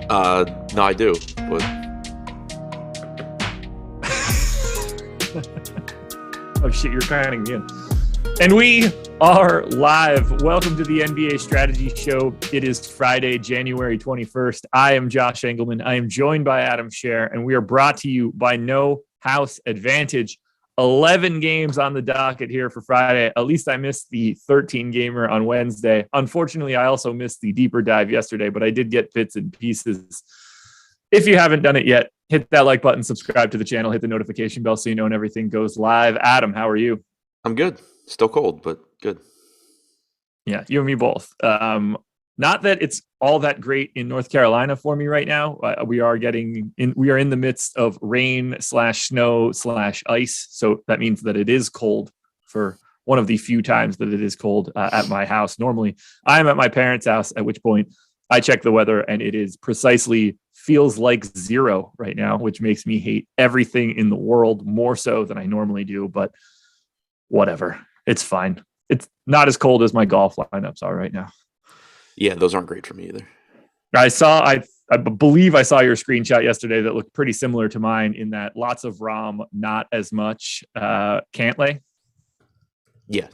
No, I do. But oh shit, you're counting me in. And we are live. Welcome to the NBA Strategy Show. It is Friday, January 21st. I am Josh Engleman. I am joined by Adam Scherer, and we are brought to you by No House Advantage. 11 games on the docket here for Friday. At least I missed the 13-gamer on Wednesday. Unfortunately, I also missed the deeper dive yesterday, but I did get bits and pieces. If you haven't done it yet, hit that like button, subscribe to the channel, hit the notification bell so you know when everything goes live. Adam, how are you? I'm good. Still cold, but good. Yeah, you and me both. Not that it's all that great in North Carolina for me right now. We are in the midst of rain/snow/ice. So that means that it is cold for one of the few times that it is cold at my house. Normally I'm at my parents' house, at which point I check the weather and it is precisely feels like 0 right now, which makes me hate everything in the world more so than I normally do, but whatever. It's fine. It's not as cold as my golf lineups are right now. Yeah, those aren't great for me either. I believe I saw your screenshot yesterday that looked pretty similar to mine in that lots of Rom, not as much Cantlay. Yeah.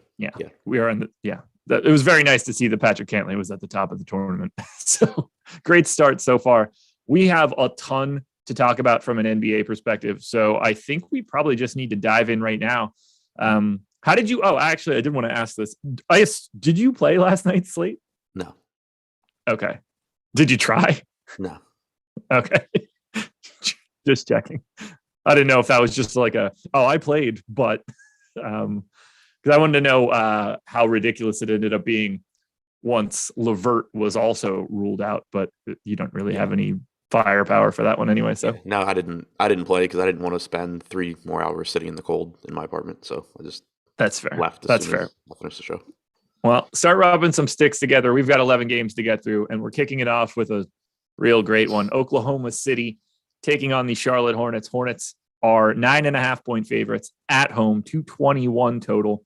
We are it was very nice to see that Patrick Cantlay was at the top of the tournament. So great start so far. We have a ton to talk about from an NBA perspective. So I think we probably just need to dive in right now. How did you, actually, I did want to ask this. Did you play last night's slate? No. Okay. Did you try? No. Okay. Just checking. I didn't know if that was just like I played, but because I wanted to know how ridiculous it ended up being once LeVert was also ruled out, but you don't really have any firepower for that one anyway. So no, I didn't play because I didn't want to spend 3 more hours sitting in the cold in my apartment. So I just that's fair. Left. That's fair. I'll finish the show. Well, start rubbing some sticks together. We've got 11 games to get through, and we're kicking it off with a real great one. Oklahoma City taking on the Charlotte Hornets. Hornets are 9.5-point favorites at home, 221 total.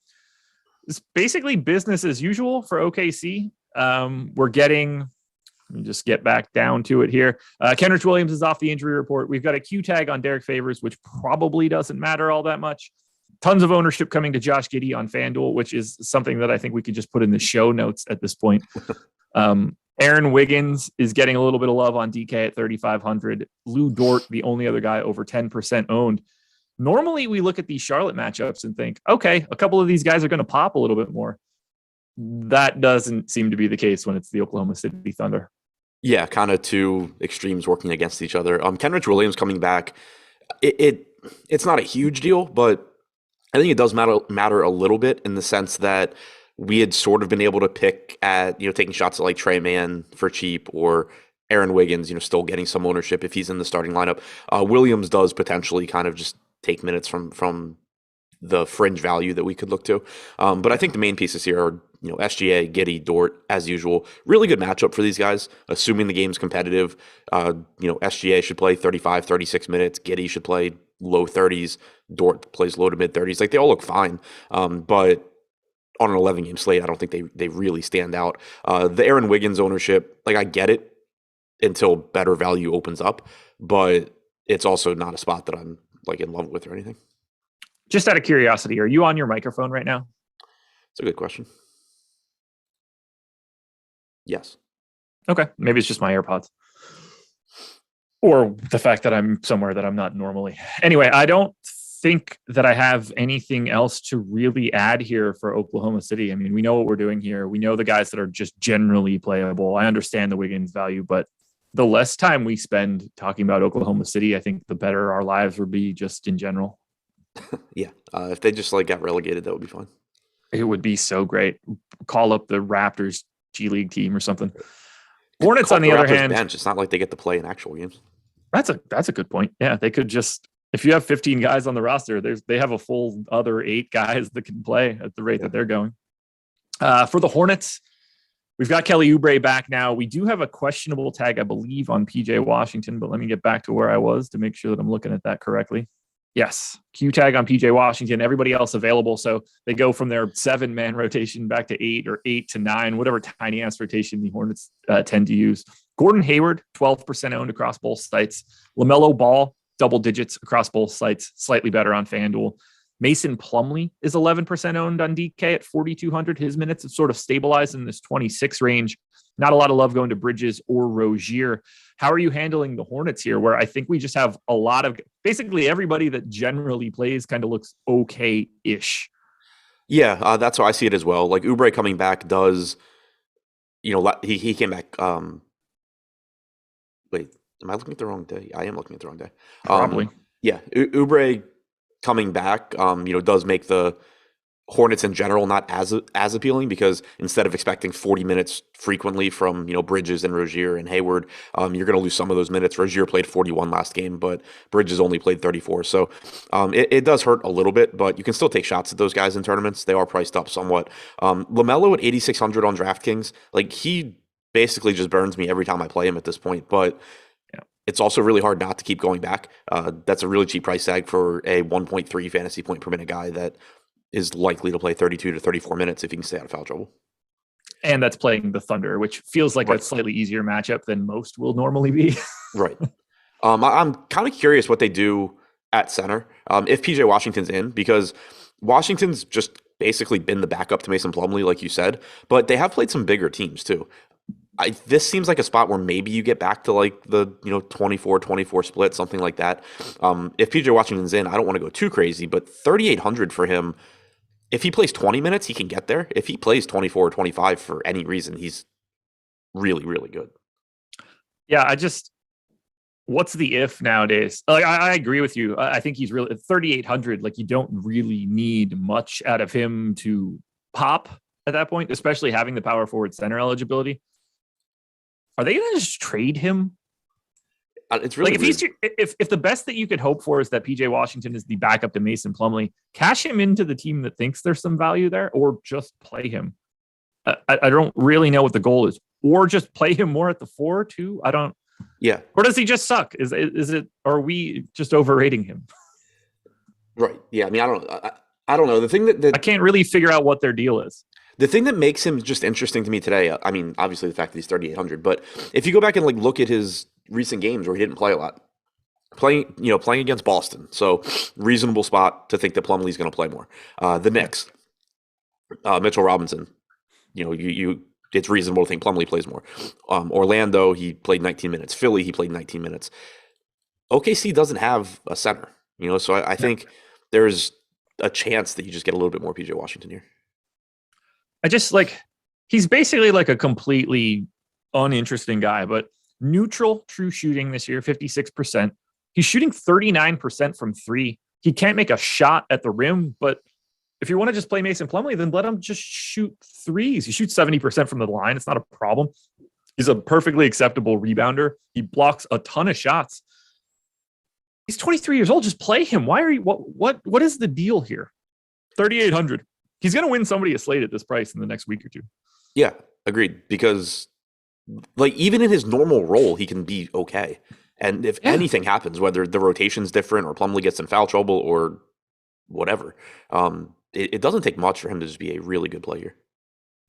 It's basically business as usual for OKC. Let me just get back down to it here. Kendrick Williams is off the injury report. We've got a Q tag on Derek Favors, which probably doesn't matter all that much. Tons of ownership coming to Josh Giddey on FanDuel, which is something that I think we could just put in the show notes at this point. Aaron Wiggins is getting a little bit of love on DK at 3,500. Lou Dort, the only other guy over 10% owned. Normally we look at these Charlotte matchups and think, okay, a couple of these guys are going to pop a little bit more. That doesn't seem to be the case when it's the Oklahoma City Thunder. Yeah, kind of two extremes working against each other. Kendrick Williams coming back, it's not a huge deal, but I think it does matter a little bit in the sense that we had sort of been able to pick at, taking shots at like Trey Mann for cheap or Aaron Wiggins, still getting some ownership if he's in the starting lineup. Williams does potentially kind of just take minutes from the fringe value that we could look to. But I think the main pieces here are, SGA, Giddey, Dort, as usual. Really good matchup for these guys, assuming the game's competitive. SGA should play 35, 36 minutes. Giddey should play low 30s. Dort plays low to mid 30s. Like, they all look fine. But on an 11-game slate, I don't think they really stand out. The Aaron Wiggins ownership, I get it until better value opens up. But it's also not a spot that I'm, in love with or anything. Just out of curiosity, are you on your microphone right now? It's a good question. Yes. Okay. Maybe it's just my AirPods. Or the fact that I'm somewhere that I'm not normally. Anyway, I don't think that I have anything else to really add here for Oklahoma City. I mean, we know what we're doing here. We know the guys that are just generally playable. I understand the Wiggins value, but the less time we spend talking about Oklahoma City, I think the better our lives would be just in general. Yeah. If they just got relegated, that would be fun. It would be so great. Call up the Raptors G League team or something. Hornets, on the other hand, bench. It's not like they get to play in actual games. That's a good point. Yeah, they could just, if you have 15 guys on the roster, they have a full other 8 guys that can play at the rate that they're going. For the Hornets, we've got Kelly Oubre back now. We do have a questionable tag, I believe, on PJ Washington, but let me get back to where I was to make sure that I'm looking at that correctly. Yes. Q tag on PJ Washington, everybody else available. So they go from their 7-man rotation back to 8 or 8 to 9, whatever tiny ass rotation the Hornets tend to use. Gordon Hayward, 12% owned across both sites. LaMelo Ball, double digits across both sites, slightly better on FanDuel. Mason Plumlee is 11% owned on DK at 4,200. His minutes have sort of stabilized in this 26 range. Not a lot of love going to Bridges or Rozier. How are you handling the Hornets here, where I think we just have a lot of basically everybody that generally plays kind of looks okay-ish? Yeah, that's how I see it as well. Like Oubre coming back does, he came back. Wait, am I looking at the wrong day? I am looking at the wrong day. Probably. Yeah, Oubre coming back, does make the Hornets in general not as appealing, because instead of expecting 40 minutes frequently from Bridges and Rozier and Hayward, you're going to lose some of those minutes. Rozier played 41 last game, but Bridges only played 34. So it does hurt a little bit, but you can still take shots at those guys in tournaments. They are priced up somewhat. LaMelo at 8,600 on DraftKings, like he basically just burns me every time I play him at this point. But it's also really hard not to keep going back. That's a really cheap price tag for a 1.3 fantasy point per minute guy that is likely to play 32 to 34 minutes if he can stay out of foul trouble. And that's playing the Thunder, which feels like a slightly easier matchup than most will normally be. Right. I'm kind of curious what they do at center if PJ Washington's in, because Washington's just basically been the backup to Mason Plumlee, like you said, but they have played some bigger teams too. This seems like a spot where maybe you get back to like the 24-24 split, something like that. If PJ Washington's in, I don't want to go too crazy, but 3,800 for him. If he plays 20 minutes, he can get there. If he plays 24 or 25 for any reason, he's really, really good. Yeah, what's the if nowadays? Like, I agree with you. I think he's really 3,800. Like, you don't really need much out of him to pop at that point, especially having the power forward center eligibility. Are they going to just trade him? It's really like if the best that you could hope for is that PJ Washington is the backup to Mason Plumlee, cash him into the team that thinks there's some value there, or just play him. I don't really know what the goal is, or just play him more at the 4 too. I don't. Yeah. Or does he just suck? Is it? Are we just overrating him? Right. Yeah. I mean, I don't know. The thing that I can't really figure out what their deal is. The thing that makes him just interesting to me today, I mean, obviously the fact that he's 3,800, but if you go back and like look at his recent games where he didn't play a lot, playing against Boston, so reasonable spot to think that Plumlee's going to play more. The Knicks, Mitchell Robinson, it's reasonable to think Plumlee plays more. Orlando, he played 19 minutes. Philly, he played 19 minutes. OKC doesn't have a center, so I think there's a chance that you just get a little bit more PJ Washington here. I just he's basically like a completely uninteresting guy, but neutral true shooting this year, 56%. He's shooting 39% from 3. He can't make a shot at the rim, but if you want to just play Mason Plumlee, then let him just shoot threes. He shoots 70% from the line. It's not a problem. He's a perfectly acceptable rebounder. He blocks a ton of shots. He's 23 years old. Just play him. Why are you? What is the deal here? 3,800. He's going to win somebody a slate at this price in the next week or two. Yeah, agreed. Because even in his normal role, he can be okay. And if anything happens, whether the rotation's different or Plumlee gets in foul trouble or whatever, it doesn't take much for him to just be a really good player.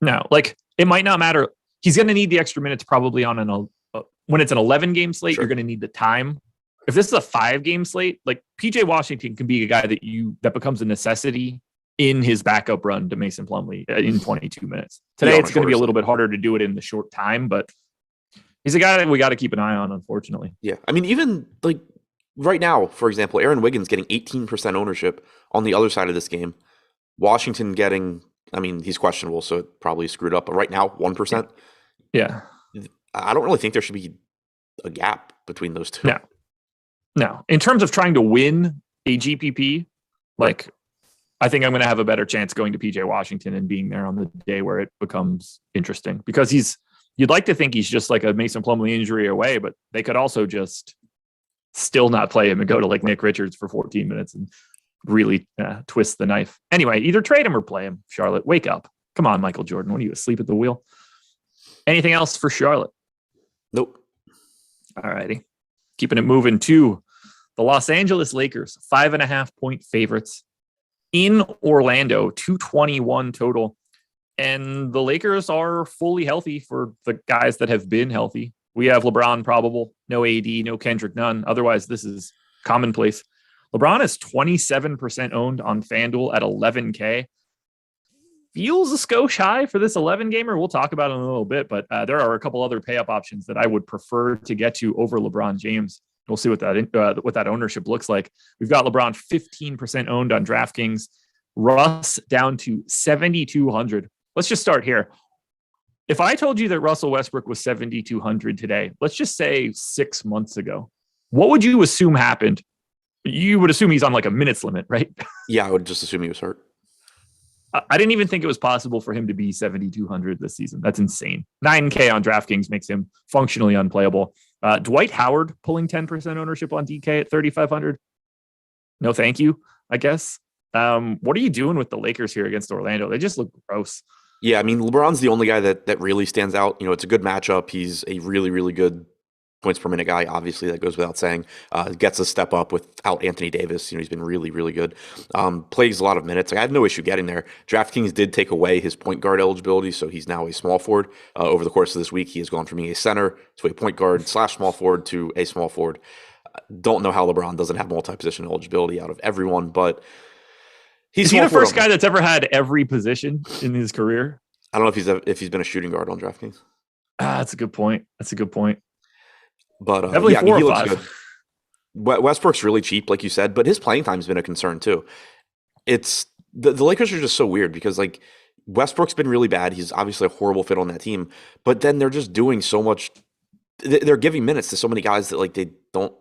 No, it might not matter. He's going to need the extra minutes probably on when it's an 11-game slate. Sure. You're going to need the time. If this is a 5-game slate, PJ Washington can be a guy that becomes a necessity in his backup run to Mason Plumlee in 22 minutes. Today, it's going to be a little bit harder to do it in the short time, but he's a guy that we got to keep an eye on, unfortunately. Yeah. I mean, even right now, for example, Aaron Wiggins getting 18% ownership on the other side of this game. Washington getting, he's questionable, so it probably screwed up. But right now, 1%. Yeah. I don't really think there should be a gap between those two. No. In terms of trying to win a GPP, I think I'm going to have a better chance going to PJ Washington and being there on the day where it becomes interesting, because you'd like to think he's just like a Mason Plumlee injury away, but they could also just still not play him and go to Nick Richards for 14 minutes and really twist the knife. Anyway, either trade him or play him. Charlotte, wake up. Come on, Michael Jordan. What are you, asleep at the wheel? Anything else for Charlotte? Nope. All righty. Keeping it moving to The Los Angeles Lakers, 5.5-point favorites in Orlando, 221 total. And the Lakers are fully healthy for the guys that have been healthy. We have LeBron probable, no AD, no Kendrick, none. Otherwise, this is commonplace. LeBron is 27% owned on FanDuel at 11K. Feels a skosh high for this 11 gamer. We'll talk about it in a little bit, but there are a couple other pay up options that I would prefer to get to over LeBron James. We'll see what that ownership looks like. We've got LeBron 15% owned on DraftKings. Russ down to 7,200. Let's just start here. If I told you that Russell Westbrook was 7,200 today, let's just say 6 months ago, what would you assume happened? You would assume he's on like a minutes limit, right? Yeah, I would just assume he was hurt. I didn't even think it was possible for him to be 7,200 this season. That's insane. 9K on DraftKings makes him functionally unplayable. Dwight Howard pulling 10% ownership on DK at 3,500. No, thank you, I guess. What are you doing with the Lakers here against Orlando? They just look gross. Yeah, I mean, LeBron's the only guy that really stands out. You know, it's a good matchup. He's a really, really good points per minute guy. Obviously, that goes without saying. Gets a step up without Anthony Davis. You know, he's been really, really good. Plays a lot of minutes. I had no issue getting there. DraftKings did take away his point guard eligibility, so he's now a small forward. Over the course of this week, he has gone from being a center to a point guard / small forward to a small forward. Don't know how LeBron doesn't have multi-position eligibility out of everyone, but Is he the first guy that's ever had every position in his career? I don't know if he's been a shooting guard on DraftKings. That's a good point. But definitely yeah, 4 he or looks 5. good. Westbrook's really cheap, like you said, but his playing time's been a concern too. It's the Lakers are just so weird because like Westbrook's been really bad. He's obviously a horrible fit on that team, but then they're just doing so much. They're giving minutes to so many guys that like they don't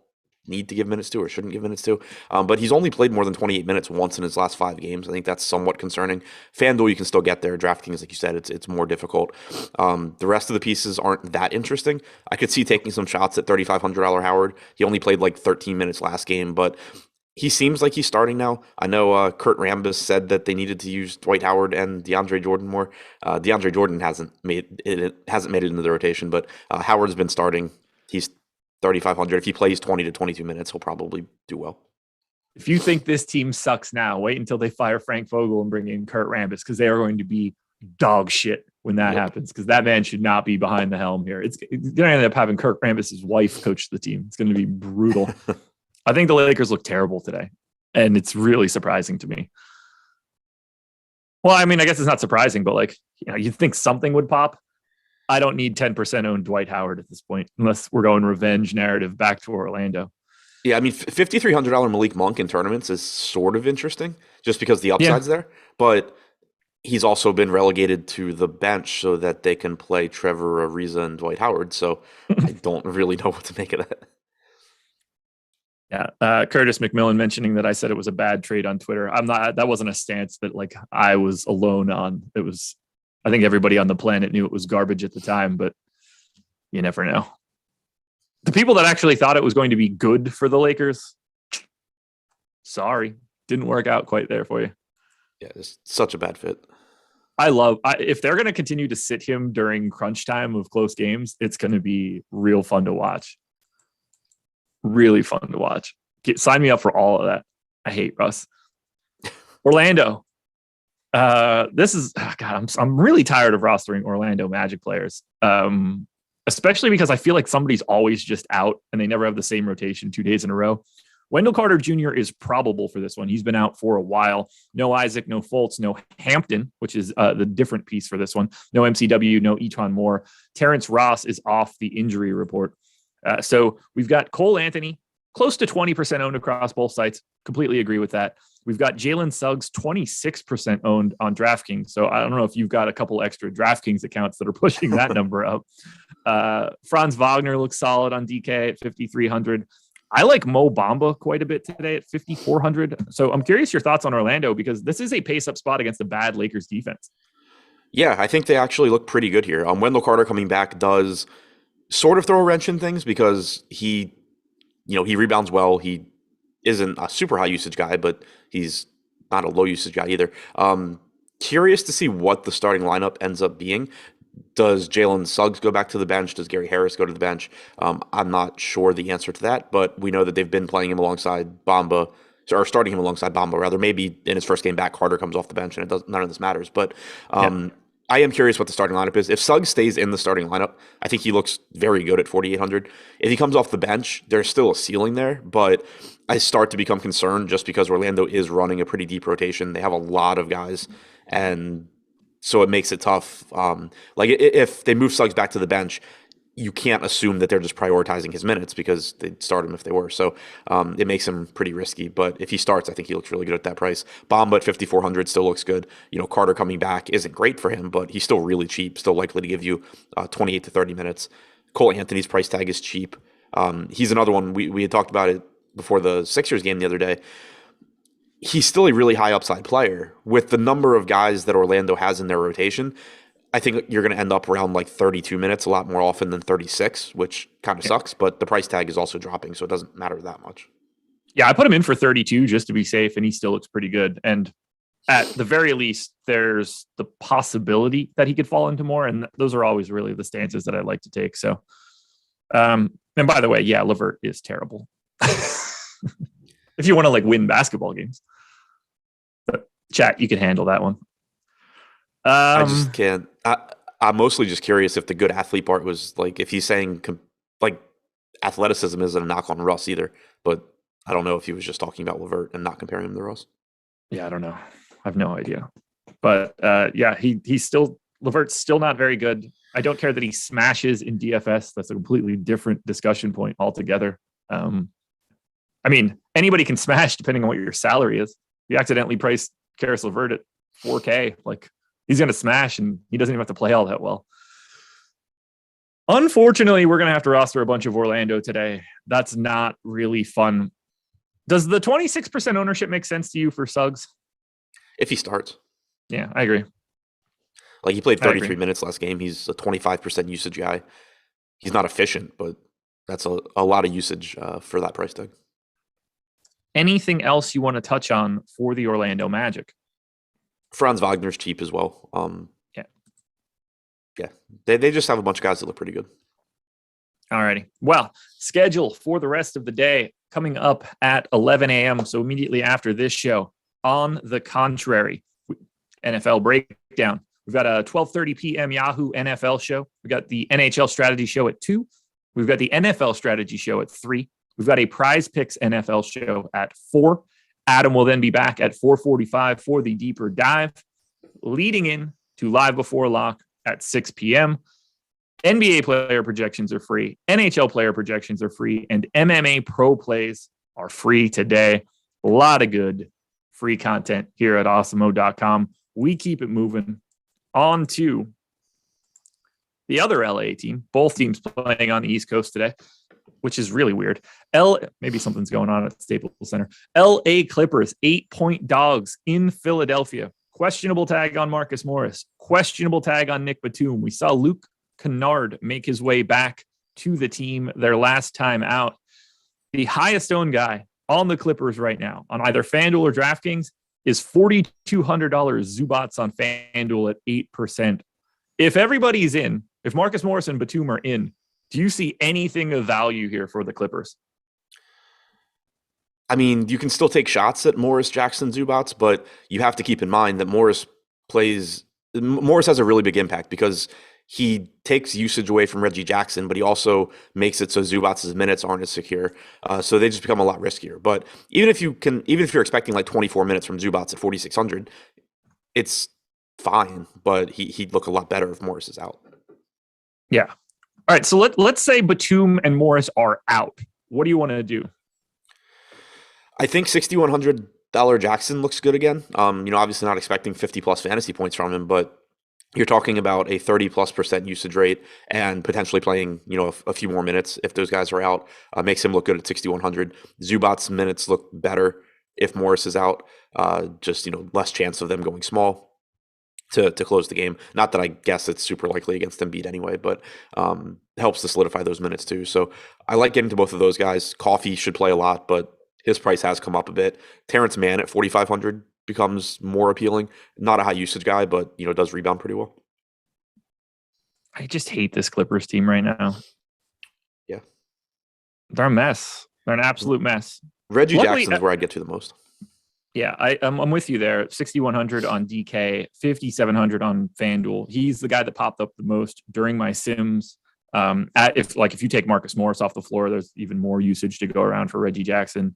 need to give minutes to or shouldn't give minutes to. But he's only played more than 28 minutes once in his last 5 games. I think that's somewhat concerning. FanDuel, you can still get there. DraftKings, like you said, it's more difficult. The rest of the pieces aren't that interesting. I could see taking some shots at $3,500 Howard. He only played like 13 minutes last game, but he seems like he's starting now. I know Kurt Rambis said that they needed to use Dwight Howard and DeAndre Jordan more. DeAndre Jordan hasn't made it into the rotation, but Howard's been starting. He's 3,500. If he plays 20 to 22 minutes, he'll probably do well. If you think this team sucks now, wait until they fire Frank Vogel and bring in Kurt Rambis because they are going to be dog shit when that happens because that man should not be behind the helm here. It's going to end up having Kurt Rambis' wife coach the team. It's going to be brutal. I think the Lakers look terrible today, and it's really surprising to me. Well, I mean, I guess it's not surprising, but like, you know, you'd think something would pop. I don't need 10% owned Dwight Howard at this point, unless we're going revenge narrative back to Orlando. Yeah, I mean, $5,300 Malik Monk in tournaments is sort of interesting just because the upside's there. But he's also been relegated to the bench so that they can play Trevor Ariza and Dwight Howard. So I don't really know what to make of that. Yeah, Curtis McMillan mentioning that I said it was a bad trade on Twitter. I'm not. That wasn't a stance that like I was alone on. It was. I think everybody on the planet knew it was garbage at the time, but you never know. The people that actually thought it was going to be good for the Lakers, sorry, didn't work out quite there for you. Yeah, it's such a bad fit. If they're going to continue to sit him during crunch time of close games, it's going to be real fun to watch. Really fun to watch. Sign me up for all of that. I hate Russ. Orlando. This is God. I'm really tired of rostering Orlando Magic players, especially because I feel like somebody's always just out and they never have the same rotation 2 days in a row. Wendell Carter Jr. is probable for this one. He's been out for a while. No Isaac, no Fultz, no Hampton, which is the different piece for this one. No MCW, no Eton Moore. Terrence Ross is off the injury report. So we've got Cole Anthony, close to 20% owned across both sites. Completely agree with that. We've got Jalen Suggs, 26% owned on DraftKings. So I don't know if you've got a couple extra DraftKings accounts that are pushing that number up. Franz Wagner looks solid on DK at 5,300. I like Mo Bamba quite a bit today at 5,400. So I'm curious your thoughts on Orlando because this is a pace-up spot against the bad Lakers defense. Yeah, I think they actually look pretty good here. Wendell Carter coming back does sort of throw a wrench in things because he rebounds well. He isn't a super high usage guy, but he's not a low usage guy either. Curious to see what the starting lineup ends up being. Does Jalen Suggs go back to the bench? Does Gary Harris go to the bench? I'm not sure the answer to that, but we know that they've been playing him alongside Bamba, or starting him alongside Bamba, rather. Maybe in his first game back, Carter comes off the bench, and none of this matters. But Yeah. I am curious what the starting lineup is. If Suggs stays in the starting lineup, I think he looks very good at 4,800. If he comes off the bench, there's still a ceiling there, but I start to become concerned just because Orlando is running a pretty deep rotation. They have a lot of guys, and so it makes it tough. If they move Suggs back to the bench, you can't assume that they're just prioritizing his minutes because they'd start him if they were. So it makes him pretty risky. But if he starts, I think he looks really good at that price. Bamba at 5,400 still looks good. Carter coming back isn't great for him, but he's still really cheap, still likely to give you 28 to 30 minutes. Cole Anthony's price tag is cheap. He's another one. We had talked about it before the Sixers game the other day. He's still a really high upside player. With the number of guys that Orlando has in their rotation, I think you're going to end up around like 32 minutes a lot more often than 36, which kind of sucks, but the price tag is also dropping, so it doesn't matter that much. Yeah, I put him in for 32 just to be safe, and he still looks pretty good. And at the very least, there's the possibility that he could fall into more, and those are always really the stances that I like to take. So, and by the way, yeah, LeVert is terrible. If you want to like win basketball games, but chat, you can handle that one. I just can't. I'm mostly just curious if the good athlete part was like if he's saying like athleticism isn't a knock on Russ either, but I don't know if he was just talking about LeVert and not comparing him to Russ. Yeah, I don't know. I have no idea. But yeah, he's still LeVert's still not very good. I don't care that he smashes in DFS. That's a completely different discussion point altogether. I mean, anybody can smash depending on what your salary is. You accidentally price Karis LeVert at 4K, like he's going to smash and he doesn't even have to play all that well. Unfortunately, we're going to have to roster a bunch of Orlando today. That's not really fun. Does the 26% ownership make sense to you for Suggs? If he starts. Yeah, I agree. Like he played 33 minutes last game. He's a 25% usage guy. He's not efficient, but that's a lot of usage for that price tag. Anything else you want to touch on for the Orlando Magic? Franz Wagner's cheap as well. Yeah. They just have a bunch of guys that look pretty good. All righty. Well, schedule for the rest of the day coming up at 11 a.m. So immediately after this show. On the contrary, NFL breakdown. We've got a 12:30 p.m. Yahoo NFL show. We've got the NHL strategy show at 2. We've got the NFL strategy show at 3. We've got a Prize Picks NFL show at 4. Adam will then be back at 4:45 for the deeper dive, leading in to Live Before Lock at 6 p.m. NBA player projections are free. NHL player projections are free. And MMA pro plays are free today. A lot of good free content here at Awesemo.com. We keep it moving on to the other LA team. Both teams playing on the East Coast today, which is really weird. Maybe something's going on at Staples Center. LA Clippers, 8-point dogs in Philadelphia. Questionable tag on Marcus Morris. Questionable tag on Nick Batum. We saw Luke Kennard make his way back to the team their last time out. The highest owned guy on the Clippers right now on either FanDuel or DraftKings is $4,200 Zubats on FanDuel at 8%. If everybody's in, if Marcus Morris and Batum are in, do you see anything of value here for the Clippers? I mean, you can still take shots at Morris, Jackson, Zubats, but you have to keep in mind that Morris has a really big impact because he takes usage away from Reggie Jackson, but he also makes it so Zubats' minutes aren't as secure. So they just become a lot riskier. But even if you're expecting like 24 minutes from Zubats at 4,600, it's fine. But he'd look a lot better if Morris is out. Yeah. All right. So let's say Batum and Morris are out. What do you want to do? I think $6,100 Jackson looks good again. Obviously not expecting 50 plus fantasy points from him, but you're talking about a 30+% usage rate and potentially playing, a few more minutes if those guys are out. Makes him look good at 6,100. Zubats' minutes look better if Morris is out. Just less chance of them going small to close the game. Not that I guess it's super likely against Embiid anyway, but helps to solidify those minutes too. So I like getting to both of those guys. Coffee should play a lot, but his price has come up a bit. Terrence Mann at 4,500 becomes more appealing. Not a high usage guy, but does rebound pretty well. I just hate this Clippers team right now. Yeah. They're a mess. They're an absolute mess. Reggie Jackson's where I'd get to the most. Yeah, I'm with you there. 6,100 on DK, 5,700 on FanDuel. He's the guy that popped up the most during my sims. If you take Marcus Morris off the floor, there's even more usage to go around for Reggie Jackson.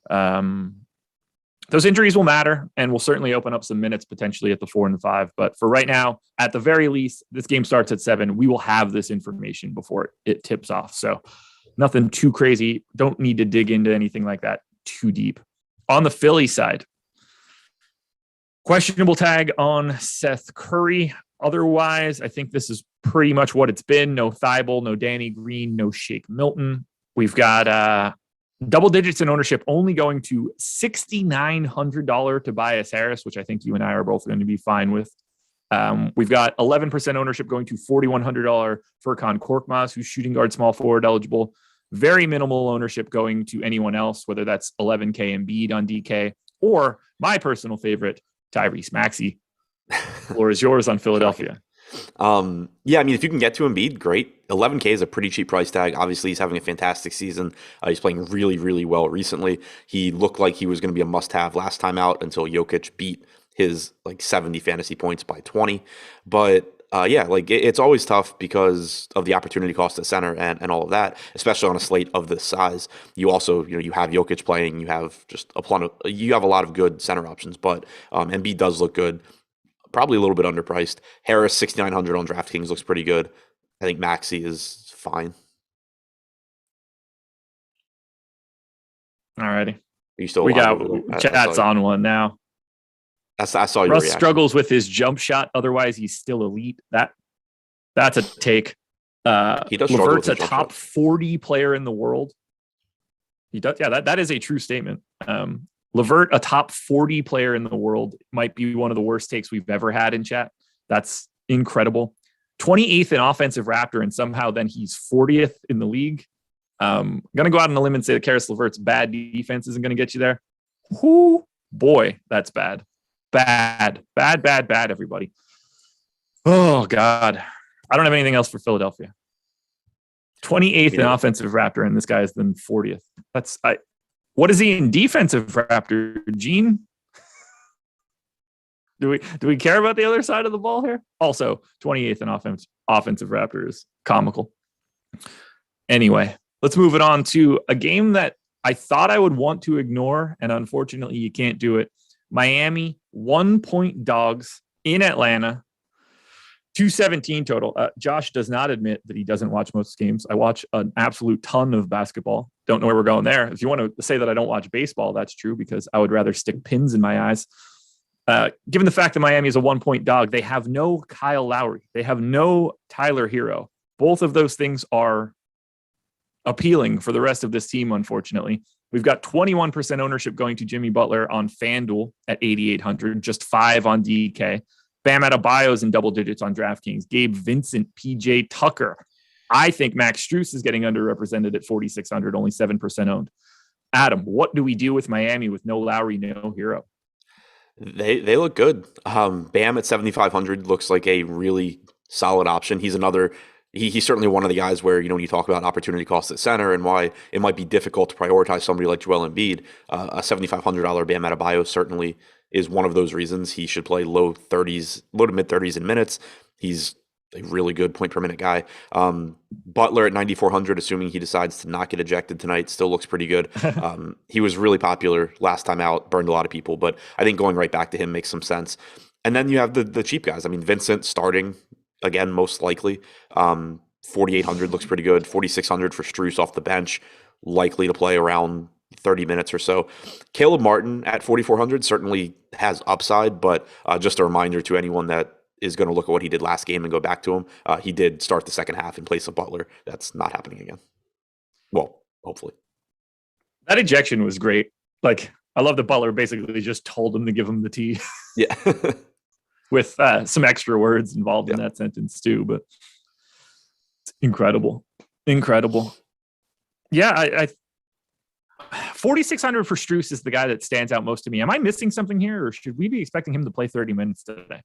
Those injuries will matter and will certainly open up some minutes potentially at the 4 and the 5. But for right now, at the very least, this game starts at 7. We will have this information before it tips off. So nothing too crazy. Don't need to dig into anything like that too deep. On the Philly side, questionable tag on Seth Curry. Otherwise, I think this is pretty much what it's been. No Thibault, no Danny Green, no Shake Milton. We've got double digits in ownership only going to $6,900 Tobias Harris, which I think you and I are both going to be fine with. We've got 11% ownership going to $4,100 Furkan Korkmaz, who's shooting guard small forward eligible. Very minimal ownership going to anyone else, whether that's 11K Embiid on DK or my personal favorite, Tyrese Maxey. Floor is yours on Philadelphia. Yeah, I mean, if you can get to Embiid, great. 11K is a pretty cheap price tag. Obviously, he's having a fantastic season. He's playing really, really well recently. He looked like he was going to be a must-have last time out until Jokic beat his 70 fantasy points by 20. But it's always tough because of the opportunity cost at center and all of that, especially on a slate of this size. You also, you have Jokic playing. You have you have a lot of good center options, but Embiid does look good. Probably a little bit underpriced. Harris, 6,900 on DraftKings looks pretty good. I think Maxey is fine. Alrighty. You still we got chat's on one now. I saw your Russ reaction. Struggles with his jump shot. Otherwise, he's still elite. That's a take. He does. LeVert's a top 40 player in the world. He does. Yeah, that is a true statement. LeVert, a top 40 player in the world, might be one of the worst takes we've ever had in chat. That's incredible. 28th in offensive Raptor, and somehow then he's 40th in the league. I'm going to go out on a limb and say that Karis LeVert's bad defense isn't going to get you there. Whoo, boy, that's bad. Bad, everybody. Oh, God. I don't have anything else for Philadelphia. 28th in offensive Raptor, and this guy is then 40th. What is he in defensive Raptor, Gene? Do we care about the other side of the ball here? Also, 28th in offensive Raptor is comical. Anyway, let's move it on to a game that I thought I would want to ignore, and unfortunately you can't do it. Miami, 1-point dogs in Atlanta, 217 total. Josh does not admit that he doesn't watch most games. I watch an absolute ton of basketball. Don't know where we're going there. If you want to say that I don't watch baseball, that's true, because I would rather stick pins in my eyes. Given the fact that Miami is a 1-point dog, they have no Kyle Lowry. They have no Tyler Hero. Both of those things are appealing for the rest of this team, unfortunately. We've got 21% ownership going to Jimmy Butler on FanDuel at 8,800, just 5 on DK. Bam Adebayo's in double digits on DraftKings. Gabe Vincent, PJ Tucker. I think Max Strus is getting underrepresented at 4,600, only 7% owned. Adam, what do we do with Miami with no Lowry, no Hero? They look good. Bam at 7,500 looks like a really solid option. He's another. He's certainly one of the guys where, when you talk about opportunity cost at center and why it might be difficult to prioritize somebody like Joel Embiid, a $7,500 Bam Adebayo certainly is one of those reasons. He should play low to mid 30s in minutes. He's a really good point per minute guy. Butler at 9,400, assuming he decides to not get ejected tonight, still looks pretty good. He was really popular last time out, burned a lot of people, but I think going right back to him makes some sense. And then you have the cheap guys. I mean, Vincent starting again, most likely. 4,800 looks pretty good. 4,600 for Strus off the bench, likely to play around 30 minutes or so. Caleb Martin at 4,400 certainly has upside, but just a reminder to anyone that is going to look at what he did last game and go back to him. He did start the second half in place of Butler. That's not happening again. Well, hopefully. That ejection was great. I love that Butler basically just told him to give him the tee. Yeah. With some extra words involved in that sentence too, but it's incredible. Yeah, I 4,600 for Strus is the guy that stands out most to me. Am I missing something here, or should we be expecting him to play 30 minutes today?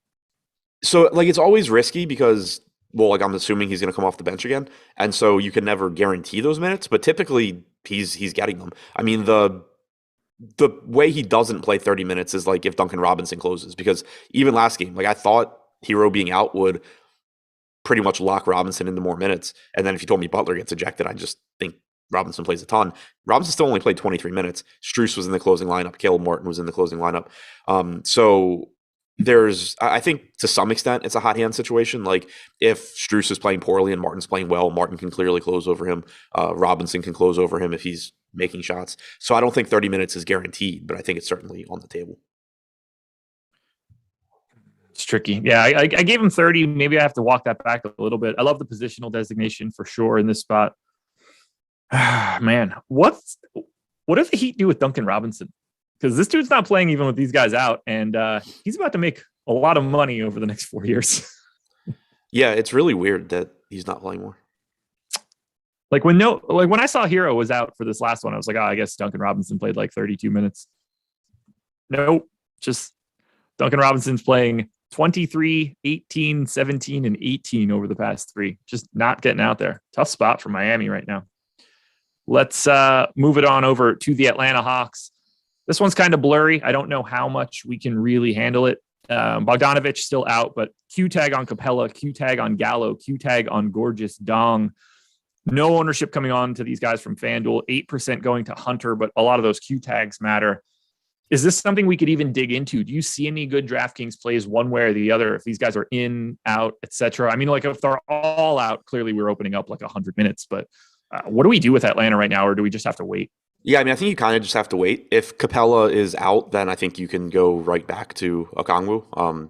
So, it's always risky because well, like I'm assuming he's going to come off the bench again, and so you can never guarantee those minutes. But typically, he's getting them. I mean, the way he doesn't play 30 minutes is like if Duncan Robinson closes, because even last game, like I thought Hero being out would pretty much lock Robinson into more minutes. And then if you told me Butler gets ejected, I just think Robinson plays a ton. Robinson still only played 23 minutes. Strus was in the closing lineup. Caleb Martin was in the closing lineup. So I think to some extent it's a hot hand situation. Like if Strus is playing poorly and Martin's playing well, Martin can clearly close over him. Robinson can close over him if he's making shots. So I don't think 30 minutes is guaranteed, but I think it's certainly on the table. It's tricky. Yeah, I gave him 30. Maybe I have to walk that back a little bit. I love the positional designation for sure in this spot. Man, what does the Heat do with Duncan Robinson? Because this dude's not playing even with these guys out, and he's about to make a lot of money over the next 4 years. Yeah, it's really weird that he's not playing more. Like when I saw Hero was out for this last one, I was like, I guess Duncan Robinson played like 32 minutes. Nope, just Duncan Robinson's playing 23, 18, 17, and 18 over the past 3. Just not getting out there. Tough spot for Miami right now. Let's move it on over to the Atlanta Hawks. This one's kind of blurry. I don't know how much we can really handle it. Bogdanovich still out, but Q tag on Capella, Q tag on Gallo, Q tag on Gorgeous Dong. No ownership coming on to these guys from FanDuel. 8% going to Hunter, but a lot of those Q tags matter. Is this something we could even dig into? Do you see any good DraftKings plays one way or the other if these guys are in, out, etc.? I mean, like if they're all out, clearly we're opening up like 100 minutes, but what do we do with Atlanta right now, or do we just have to wait? Yeah, I mean, I think you kind of just have to wait. If Capella is out, then I think you can go right back to Okongwu.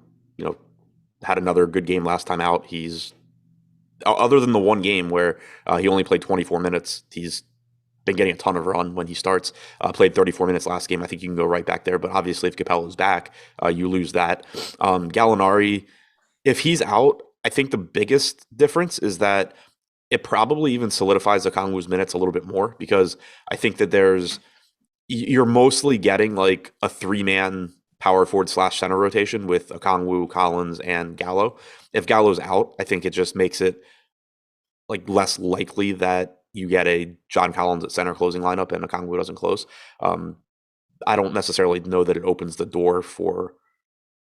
Had another good game last time out. He's, other than the one game where he only played 24 minutes, he's been getting a ton of run when he starts. Played 34 minutes last game. I think you can go right back there. But obviously, if Capella's back, you lose that. Gallinari, if he's out, I think the biggest difference is that it probably even solidifies Okongwu's minutes a little bit more, because I think that you're mostly getting like a 3-man power forward / center rotation with Okongwu, Collins, and Gallo. If Gallo's out, I think it just makes it like less likely that you get a John Collins at center closing lineup and Okongwu doesn't close. I don't necessarily know that it opens the door for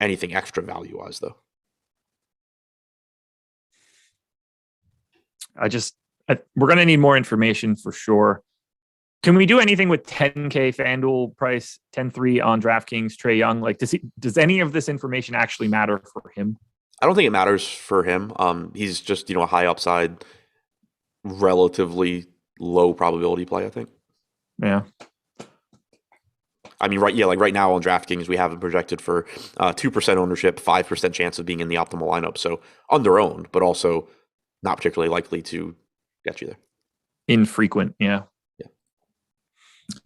anything extra value-wise, though. We're going to need more information for sure. Can we do anything with 10K FanDuel price, 10-3 on DraftKings, Trey Young? Like, does any of this information actually matter for him? I don't think it matters for him. He's just, a high upside, relatively low probability play, I think. Yeah. I mean, right now on DraftKings, we have it projected for 2% ownership, 5% chance of being in the optimal lineup. So under-owned, but also not particularly likely to get you there. Infrequent, yeah.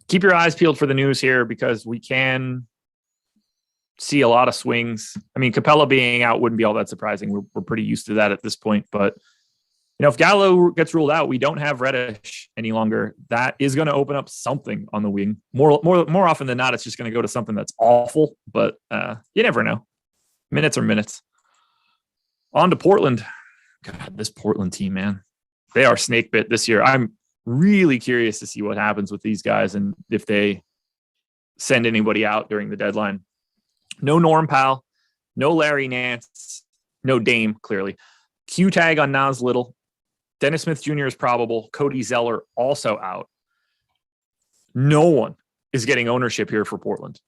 Keep your eyes peeled for the news here, because we can see a lot of swings. I mean, Capella being out wouldn't be all that surprising. We're pretty used to that at this point. But, if Gallo gets ruled out, we don't have Reddish any longer. That is going to open up something on the wing. More often than not, it's just going to go to something that's awful. But you never know. Minutes are minutes. On to Portland. God, this Portland team, man. They are snake bit this year. I'm really curious to see what happens with these guys and if they send anybody out during the deadline. No Norm Powell, no Larry Nance, no Dame, clearly. Q tag on Nas Little. Dennis Smith Jr. is probable. Cody Zeller also out. No one is getting ownership here for Portland.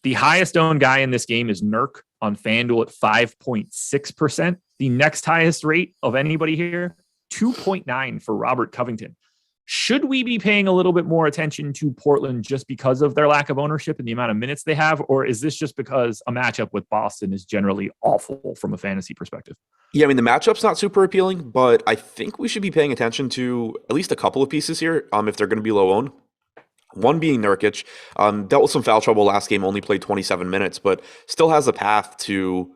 The highest owned guy in this game is Nurk on FanDuel at 5.6%. The next highest rate of anybody here, 2.9 for Robert Covington. Should we be paying a little bit more attention to Portland just because of their lack of ownership and the amount of minutes they have? Or is this just because a matchup with Boston is generally awful from a fantasy perspective? Yeah, I mean, the matchup's not super appealing, but I think we should be paying attention to at least a couple of pieces here if they're going to be low owned. One being Nurkic, dealt with some foul trouble last game, only played 27 minutes, but still has a path to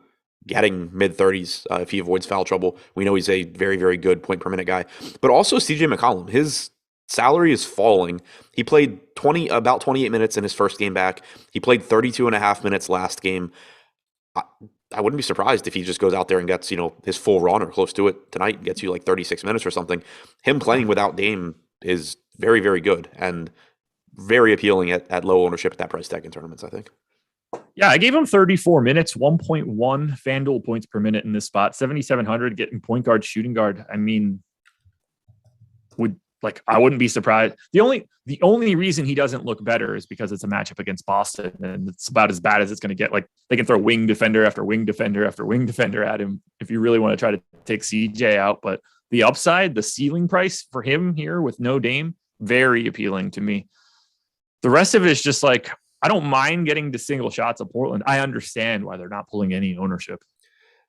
getting mid-30s if he avoids foul trouble. We know he's a very, very good point per minute guy. But also CJ McCollum, his salary is falling. He played about 28 minutes in his first game back. He played 32 and a half minutes last game. I wouldn't be surprised if he just goes out there and gets, his full run or close to it tonight and gets you like 36 minutes or something. Him playing without Dame is very, very good and very appealing at low ownership at that price tag in tournaments, I think. Yeah, I gave him 34 minutes, 1.1 FanDuel points per minute in this spot, 7,700 getting point guard, shooting guard. I mean, I wouldn't be surprised. The only reason he doesn't look better is because it's a matchup against Boston, and it's about as bad as it's going to get. Like, they can throw wing defender after wing defender after wing defender at him if you really want to try to take CJ out. But the upside, the ceiling price for him here with no Dame, very appealing to me. The rest of it is just like, I don't mind getting to single shots of Portland. I understand why they're not pulling any ownership.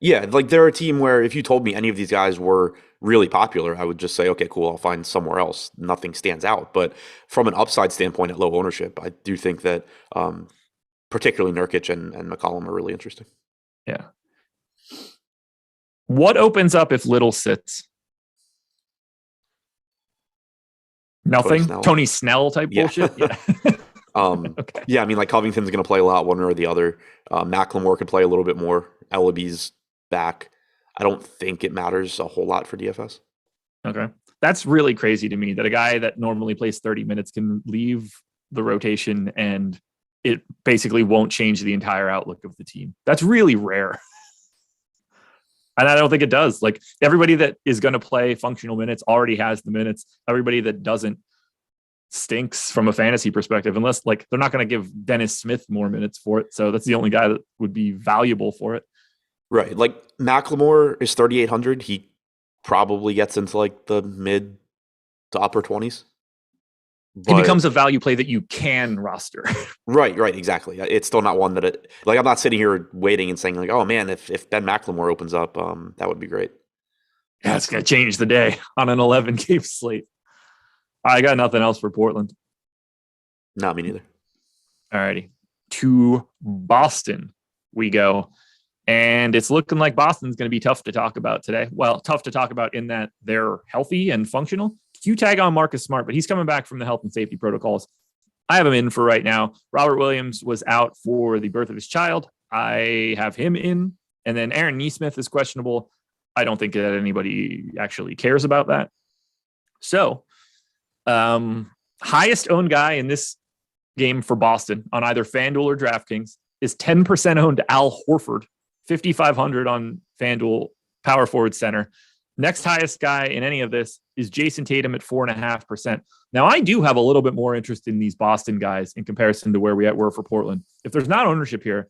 Yeah, like they're a team where if you told me any of these guys were really popular, I would just say, okay, cool, I'll find somewhere else. Nothing stands out. But from an upside standpoint at low ownership, I do think that particularly Nurkic and McCollum are really interesting. Yeah. What opens up if Little sits? Nothing? Tony Snell type bullshit? Yeah. Okay. Yeah, I mean, like Covington's going to play a lot, one or the other. Macklemore could play a little bit more. Ellaby's back. I don't think it matters a whole lot for DFS. Okay. That's really crazy to me that a guy that normally plays 30 minutes can leave the rotation and it basically won't change the entire outlook of the team. That's really rare. And I don't think it does. Like, everybody that is going to play functional minutes already has the minutes. Everybody that doesn't stinks from a fantasy perspective, unless like they're not going to give Dennis Smith more minutes for it. So that's the only guy that would be valuable for it. Right. Like Macklemore is 3,800. He probably gets into like the mid to upper 20s. He becomes a value play that you can roster. Right. Exactly. It's still not one that I'm not sitting here waiting and saying like, oh man, if Ben Macklemore opens up, that would be great. Yeah, it's going to change the day on an 11 game slate. I got nothing else for Portland. Not me neither. All righty. To Boston we go. And it's looking like Boston's going to be tough to talk about today. Well, tough to talk about in that they're healthy and functional. Q tag on Marcus Smart, but he's coming back from the health and safety protocols. I have him in for right now. Robert Williams was out for the birth of his child. I have him in. And then Aaron Nesmith is questionable. I don't think that anybody actually cares about that. So, highest owned guy in this game for Boston on either FanDuel or DraftKings is 10% owned Al Horford, 5,500 on FanDuel, power forward center. Next highest guy in any of this is Jason Tatum at 4.5%. Now, I do have a little bit more interest in these Boston guys in comparison to where we were for Portland. If there's not ownership here,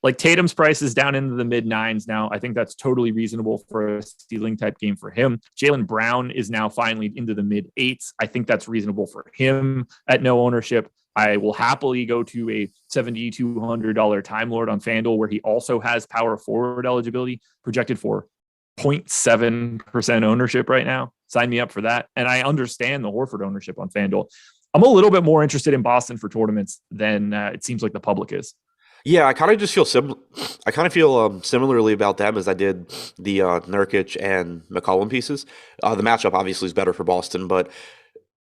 like Tatum's price is down into the mid 9s now. I think that's totally reasonable for a stealing type game for him. Jaylen Brown is now finally into the mid 8s. I think that's reasonable for him at no ownership. I will happily go to a $7,200 Time Lord on FanDuel where he also has power forward eligibility projected for 0.7% ownership right now. Sign me up for that. And I understand the Horford ownership on FanDuel. I'm a little bit more interested in Boston for tournaments than it seems like the public is. Yeah, I kind of just feel similarly about them as I did the Nurkic and McCollum pieces. The matchup obviously is better for Boston, but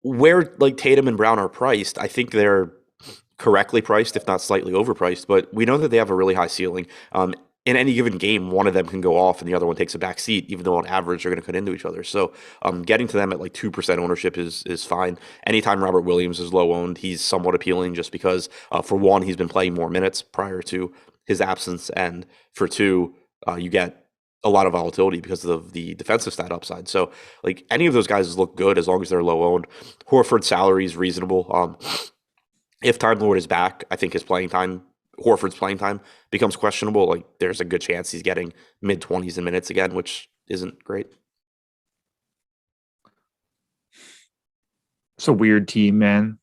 where like Tatum and Brown are priced, I think they're correctly priced, if not slightly overpriced. But we know that they have a really high ceiling. In any given game, one of them can go off and the other one takes a back seat, even though on average they're going to cut into each other. So getting to them at like 2% ownership is fine. Anytime Robert Williams is low owned, he's somewhat appealing just because for one, he's been playing more minutes prior to his absence. And for two, you get a lot of volatility because of the defensive stat upside. So like any of those guys look good as long as they're low owned. Horford's salary is reasonable. If Time Lord is back, I think Horford's playing time becomes questionable. Like there's a good chance he's getting mid 20s in minutes again, which isn't great. It's a weird team, man.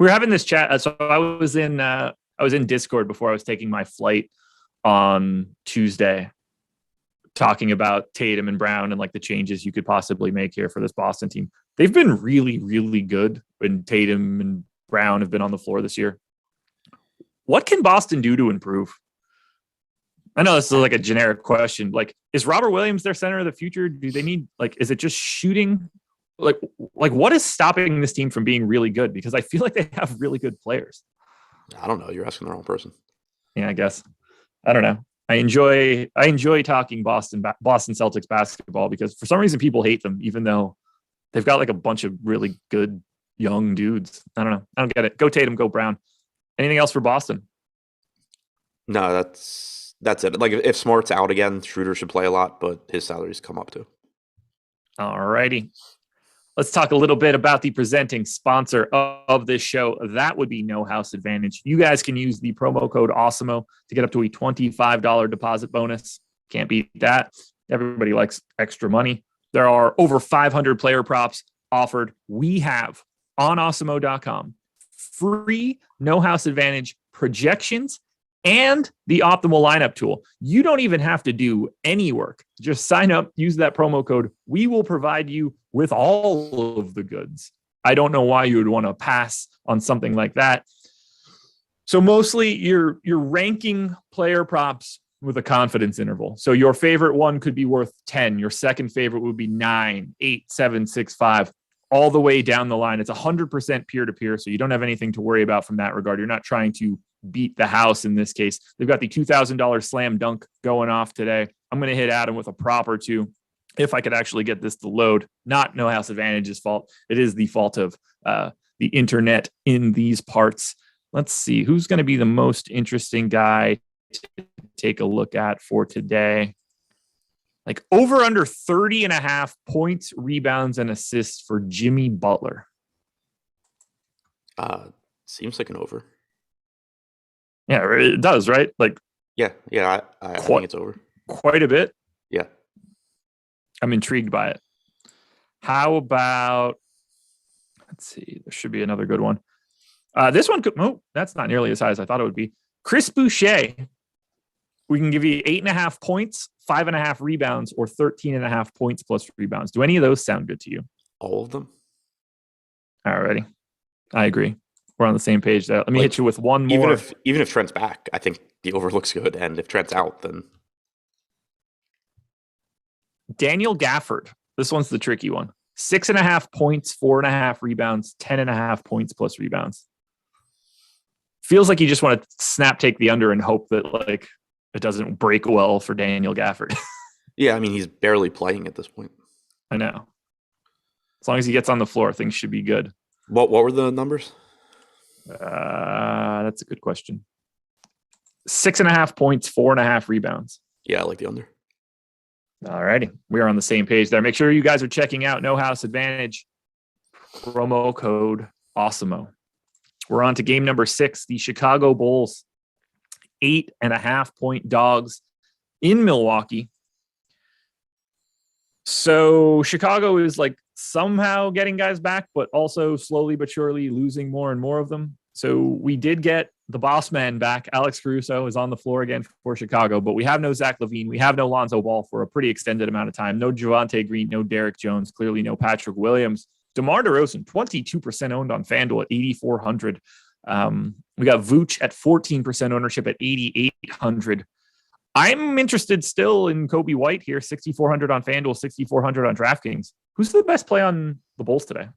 We were having this chat. So I was in Discord before I was taking my flight on Tuesday, talking about Tatum and Brown and like the changes you could possibly make here for this Boston team. They've been really, really good when Tatum and Brown have been on the floor this year. What can Boston do to improve? I know this is like a generic question. Like, is Robert Williams their center of the future? Do they need, like, is it just shooting? Like what is stopping this team from being really good? Because I feel like they have really good players. I don't know. You're asking the wrong person. Yeah, I guess. I don't know. I enjoy talking Boston Celtics basketball because for some reason people hate them, even though they've got like a bunch of really good young dudes. I don't know. I don't get it. Go Tatum, go Brown. Anything else for Boston? No, that's it. Like if Smart's out again, Schroeder should play a lot, but his salaries come up too. All righty. Let's talk a little bit about the presenting sponsor of this show. That would be No House Advantage. You guys can use the promo code Awesemo to get up to a $25 deposit bonus. Can't beat that. Everybody likes extra money. There are over 500 player props offered. We have on Awesemo.com free No House Advantage projections and the optimal lineup tool. You don't even have to do any work. Just sign up, use that promo code. We will provide you with all of the goods. I don't know why you would want to pass on something like that. So mostly you're ranking player props with a confidence interval. So your favorite one could be worth 10. Your second favorite would be 9, 8, 7, 6, 5, all the way down the line. It's 100% peer-to-peer, so you don't have anything to worry about from that regard. You're not trying to beat the house in this case. They've got the $2,000 slam dunk going off today. I'm going to hit Adam with a prop or two if I could actually get this to load. Not No House Advantage's fault. It is the fault of the internet in these parts. Let's see who's going to be the most interesting guy to take a look at for today. Like over under 30 and a half points, rebounds, and assists for Jimmy Butler. Seems like an over. Yeah, it does, right? Like, yeah, I think it's over. Quite a bit. Yeah. I'm intrigued by it. How about, let's see, there should be another good one. This one could, that's not nearly as high as I thought it would be. Chris Boucher. We can give you 8.5 points, 5.5 rebounds, or 13.5 points plus rebounds. Do any of those sound good to you? All of them. Alrighty. I agree. We're on the same page there. Let me hit you with one more. Even if Trent's back, I think the over looks good. And if Trent's out, then Daniel Gafford. This one's the tricky one. 6.5 points, 4.5 rebounds, 10.5 points plus rebounds. Feels like you just want to snap take the under and hope that like it doesn't break well for Daniel Gafford. Yeah, I mean he's barely playing at this point. I know. As long as he gets on the floor, things should be good. What were the numbers? That's a good question. 6.5 points, 4.5 rebounds. Yeah, I like the under. All righty. We are on the same page there. Make sure you guys are checking out No House Advantage. Promo code Awesemo. We're on to game number 6. The Chicago Bulls, 8.5 point dogs in Milwaukee. So Chicago is like somehow getting guys back, but also slowly but surely losing more and more of them. So we did get the boss man back. Alex Caruso is on the floor again for Chicago, but we have no Zach LaVine. We have no Lonzo Ball for a pretty extended amount of time. No Javonte Green, no Derek Jones, clearly no Patrick Williams. DeMar DeRozan, 22% owned on FanDuel at 8,400. We got Vooch at 14% ownership at 8,800. I'm interested still in Kobe White here, 6,400 on FanDuel, 6,400 on DraftKings. Who's the best play on the Bulls today?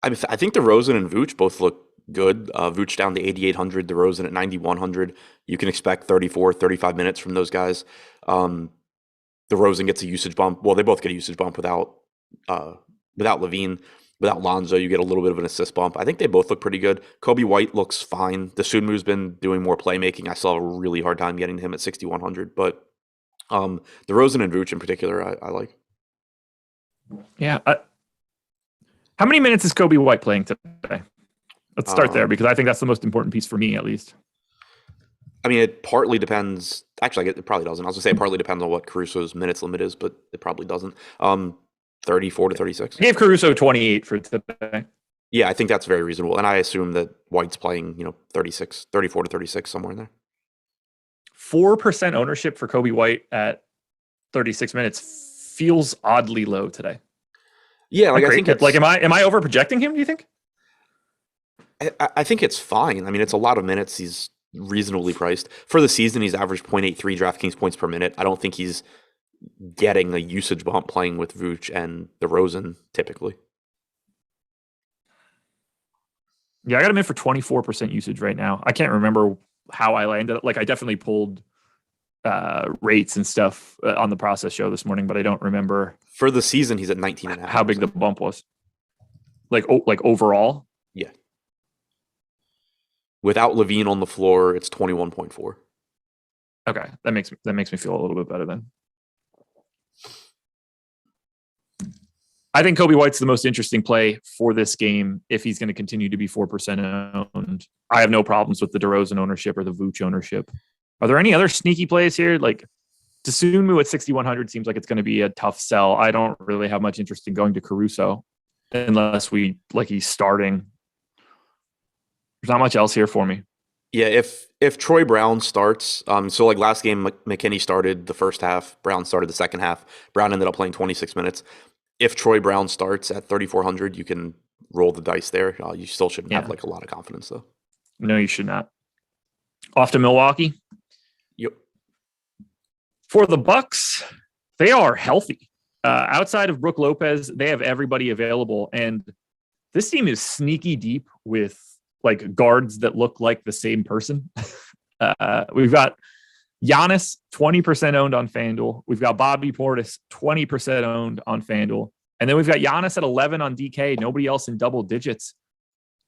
I think DeRozan and Vooch both look good. Vooch down to 8,800, DeRozan at 9,100. You can expect 34, 35 minutes from those guys. DeRozan gets a usage bump. Well, they both get a usage bump without LaVine. Without Lonzo, you get a little bit of an assist bump. I think they both look pretty good. Kobe White looks fine. Desummu's been doing more playmaking. I still have a really hard time getting him at 6,100. But DeRozan and Vooch in particular, I like. Yeah. How many minutes is Kobe White playing today? Let's start there because I think that's the most important piece for me, at least. I mean, it partly depends. Actually, it probably doesn't. I was going to say it partly depends on what Caruso's minutes limit is, but it probably doesn't. 34 to 36. I gave Caruso 28 for today. Yeah, I think that's very reasonable. And I assume that White's playing, 34 to 36, somewhere in there. 4% ownership for Kobe White at 36 minutes feels oddly low today. Yeah, I think it's, am I over projecting him, do you think? I think it's fine. I mean, it's a lot of minutes. He's reasonably priced. For the season, he's averaged 0.83 DraftKings points per minute. I don't think he's getting a usage bump playing with Vooch and DeRozan typically. Yeah, I got him in for 24% usage right now. I can't remember how I landed. Like, I definitely pulled rates and stuff on the process show this morning, but I don't remember For the season, he's at 19.5. how big the bump was. Like overall? Yeah. Without Levine on the floor, it's 21.4. Okay, that makes me feel a little bit better then. I think Kobe White's the most interesting play for this game if he's going to continue to be 4% owned. I have no problems with the DeRozan ownership or the Vooch ownership. Are there any other sneaky plays here? Like Dosunmu at 6,100 seems like it's going to be a tough sell. I don't really have much interest in going to Caruso unless he's starting. There's not much else here for me. Yeah, if Troy Brown starts, so like last game, McKinney started the first half, Brown started the second half. Brown ended up playing 26 minutes. If Troy Brown starts at 3,400, you can roll the dice there. You still shouldn't have like a lot of confidence though. No, you should not. Off to Milwaukee. Yep. For the Bucks, they are healthy. Outside of Brook Lopez, they have everybody available, and this team is sneaky deep with like guards that look like the same person. We've got Giannis, 20% owned on FanDuel. We've got Bobby Portis, 20% owned on FanDuel. And then we've got Giannis at 11 on DK, nobody else in double digits.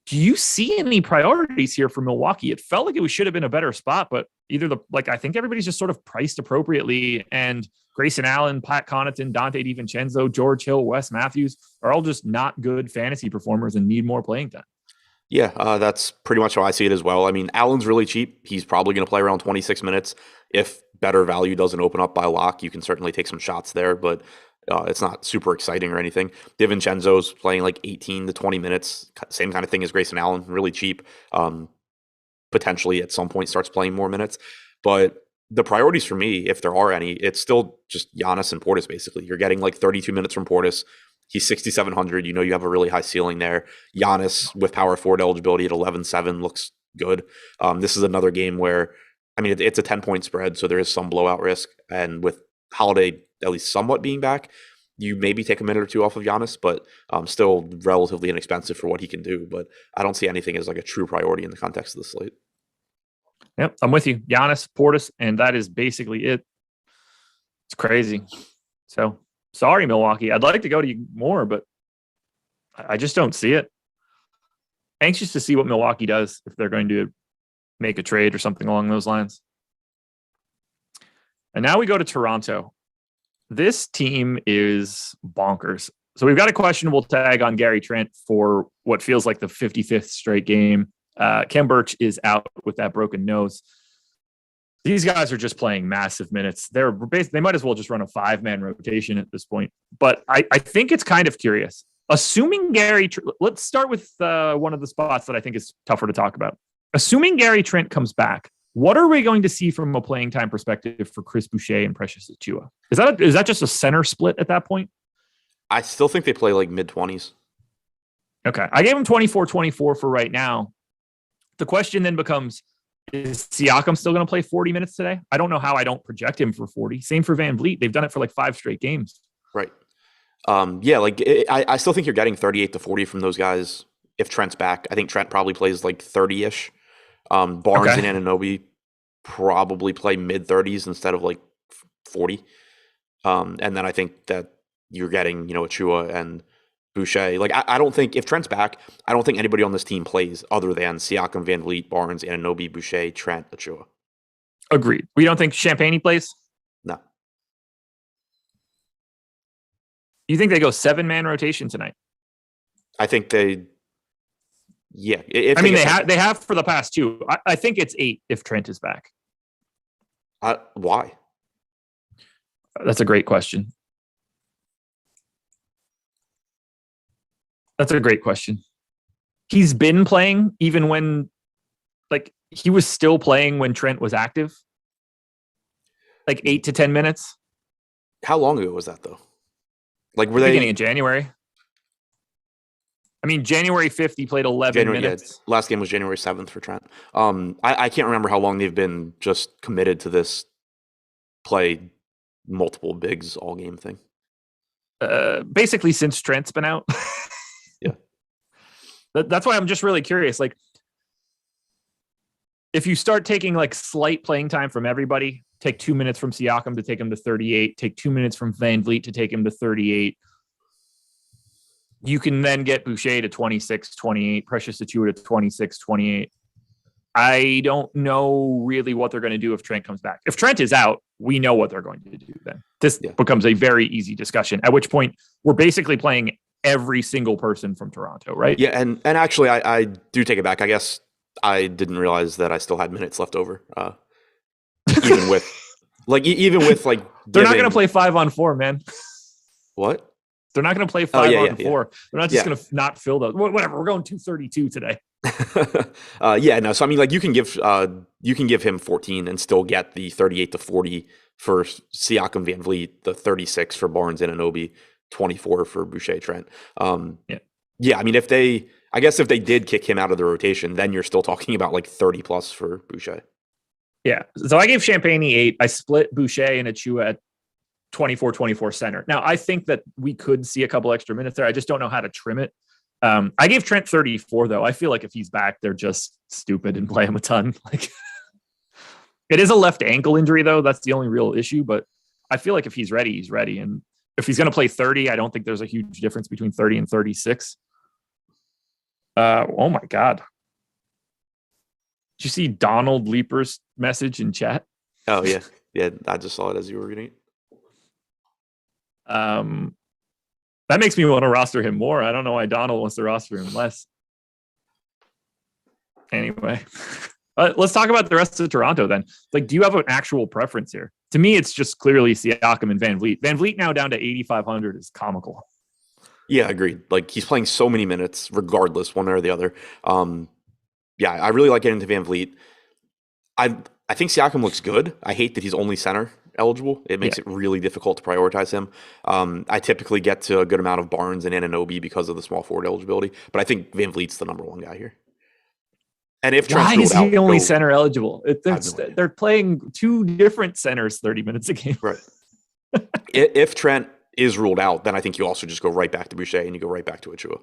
Do you see any priorities here for Milwaukee? It felt like it should have been a better spot, but I think everybody's just sort of priced appropriately. And Grayson Allen, Pat Connaughton, Dante DiVincenzo, George Hill, Wes Matthews are all just not good fantasy performers and need more playing time. Yeah, that's pretty much how I see it as well. I mean, Allen's really cheap. He's probably going to play around 26 minutes. If better value doesn't open up by lock, you can certainly take some shots there, but it's not super exciting or anything. DiVincenzo's playing like 18 to 20 minutes. Same kind of thing as Grayson Allen, really cheap. Potentially at some point starts playing more minutes. But the priorities for me, if there are any, it's still just Giannis and Portis, basically. You're getting like 32 minutes from Portis. He's 6,700. You have a really high ceiling there. Giannis with power forward eligibility at 11.7 looks good. This is another game where, I mean, it's a 10-point spread, so there is some blowout risk. And with Holiday at least somewhat being back, you maybe take a minute or two off of Giannis, but still relatively inexpensive for what he can do. But I don't see anything as like a true priority in the context of the slate. Yep, I'm with you. Giannis, Portis, and that is basically it. It's crazy. So sorry, Milwaukee. I'd like to go to you more, but I just don't see it. Anxious to see what Milwaukee does if they're going to make a trade or something along those lines. And now we go to Toronto. This team is bonkers. So we've got a questionable tag on Gary Trent for what feels like the 55th straight game. Kem Birch is out with that broken nose. These guys are just playing massive minutes. They might as well just run a 5-man rotation at this point. But I think it's kind of curious. Assuming let's start with one of the spots that I think is tougher to talk about. Assuming Gary Trent comes back, what are we going to see from a playing time perspective for Chris Boucher and Precious Achiuwa? Is that just a center split at that point? I still think they play like mid-20s. Okay. I gave him 24-24 for right now. The question then becomes, is Siakam still going to play 40 minutes today? I don't know how I don't project him for 40. Same for Van Vliet. They've done it for like 5 straight games. Right. I still think you're getting 38 to 40 from those guys if Trent's back. I think Trent probably plays like 30-ish. Barnes and Anunoby probably play mid-30s instead of like 40. And then I think that you're getting, Achiuwa and Boucher. Like, I don't think, if Trent's back, I don't think anybody on this team plays other than Siakam, Van Vliet, Barnes, Anunoby, Boucher, Trent, Achiuwa. Agreed. We don't think Champagne plays? No. You think they go 7-man rotation tonight? I think they... Yeah. They have for the past 2. I think it's 8 if Trent is back. Why? That's a great question. He's been playing even when, he was still playing when Trent was active. 8 to 10 minutes. How long ago was that, though? Were they beginning of January? I mean, January 5th, he played 11 minutes. Yeah, last game was January 7th for Trent. I can't remember how long they've been just committed to this play multiple bigs all game thing. Basically since Trent's been out. Yeah. That's why I'm just really curious. If you start taking slight playing time from everybody, take 2 minutes from Siakam to take him to 38, take 2 minutes from VanVleet to take him to 38. You can then get Boucher to 26, 28, Precious Achiuwa to 26, 28. I don't know really what they're going to do if Trent comes back. If Trent is out, we know what they're going to do then. This becomes a very easy discussion, at which point we're basically playing every single person from Toronto, right? Yeah, and actually, I do take it back. I guess I didn't realize that I still had minutes left over, even with they're not going to play 5-on-4, man. What? They're not going to play 5-on-4. They're not just going to not fill those. Whatever. We're going 232 today. So I mean, like you can give him 14 and still get the 38 to 40 for Siakam, VanVleet, the 36 for Barnes and Anunoby, 24 for Boucher, Trent. I mean, if they did kick him out of the rotation, then you're still talking about like 30 plus for Boucher. Yeah. So I gave Champagny 8. I split Boucher and Achiuwa at 24 center. Now I think that we could see a couple extra minutes there. I just don't know how to trim it. I gave Trent 34 though. I feel like if he's back, they're just stupid and play him a ton. Like it is a left ankle injury though. That's the only real issue, but I feel like if he's ready, he's ready. And if he's going to play 30, I don't think there's a huge difference between 30 and 36. Oh my God. Did you see Donald Leaper's message in chat? Oh yeah. Yeah. I just saw it as you were reading it. That makes me want to roster him more. I don't know why Donald wants to roster him less. Anyway, let's talk about the rest of Toronto then. Like, do you have an actual preference here? To me, it's just clearly Siakam and VanVleet. VanVleet now down to 8,500 is comical. Yeah, agreed. Like he's playing so many minutes, regardless, one way or the other. I really like getting into VanVleet. I think Siakam looks good. I hate that he's only center eligible. It makes it really difficult to prioritize him. I typically get to a good amount of Barnes and Anunoby because of the small forward eligibility, but I think VanVleet's the number one guy here. And if why is he only center eligible? They're playing two different centers 30 minutes a game. Right. If Trent is ruled out, then I think you also just go right back to Boucher and you go right back to Achiuwa.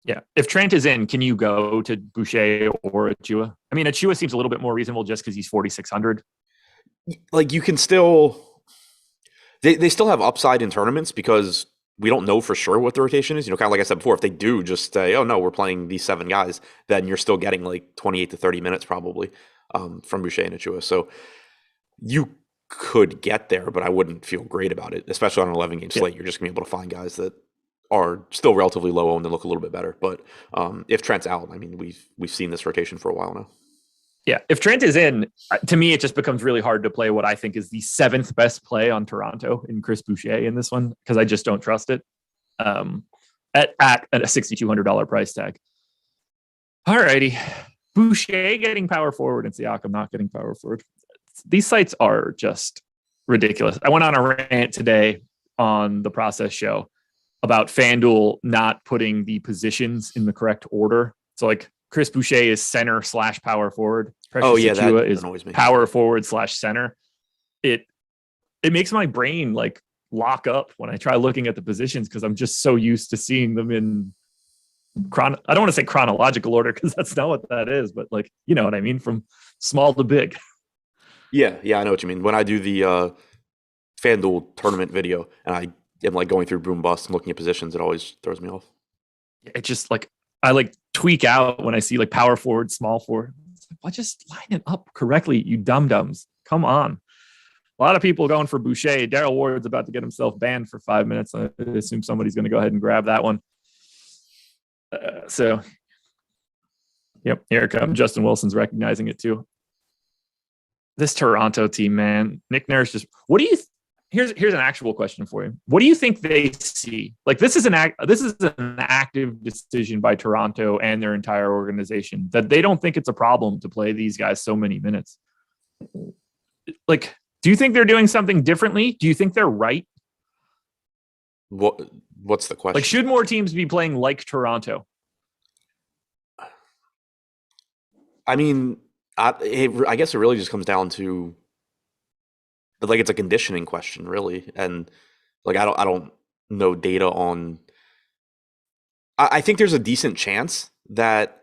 Yeah. If Trent is in, can you go to Boucher or Achiuwa? I mean, Achiuwa seems a little bit more reasonable just because he's 4,600. Like you can still, they still have upside in tournaments because we don't know for sure what the rotation is. You know, kind of like I said before, if they do just say, oh no, we're playing these 7 guys, then you're still getting like 28 to 30 minutes probably from Boucher and Achiuwa. So you could get there, but I wouldn't feel great about it, especially on an 11-game slate. You're just gonna be able to find guys that are still relatively low owned and look a little bit better. But if Trent's out, I mean, we've seen this rotation for a while now. Yeah, if Trent is in, to me, it just becomes really hard to play what I think is the 7th best play on Toronto in Chris Boucher in this one, because I just don't trust it at a $6,200 price tag. All righty. Boucher getting power forward and Siakam not getting power forward. These sites are just ridiculous. I went on a rant today on the Process Show about FanDuel not putting the positions in the correct order. So like Chris Boucher is center / power forward. Precious Achiuwa is power forward / center. It makes my brain like lock up when I try looking at the positions because I'm just so used to seeing them in I don't want to say chronological order because that's not what that is, but like, you know what I mean? From small to big. Yeah, I know what you mean. When I do the FanDuel tournament video and I am like going through boom bust and looking at positions, it always throws me off. It just like, I like tweak out when I see like power forward, small forward. Why just line it up correctly, you dum-dums? Come on. A lot of people going for Boucher. Daryl Ward's about to get himself banned for 5 minutes. I assume somebody's going to go ahead and grab that one. Yep, here it comes. Justin Wilson's recognizing it too. This Toronto team, man. Nick Nurse just, what do you here's an actual question for you. What do you think they see? Like this is an active decision by Toronto and their entire organization that they don't think it's a problem to play these guys so many minutes. Like, do you think they're doing something differently? Do you think they're right? What's the question? Like, should more teams be playing like Toronto? I mean, I guess it really just comes down to like it's a conditioning question, really, and like I don't know data on. I think there's a decent chance that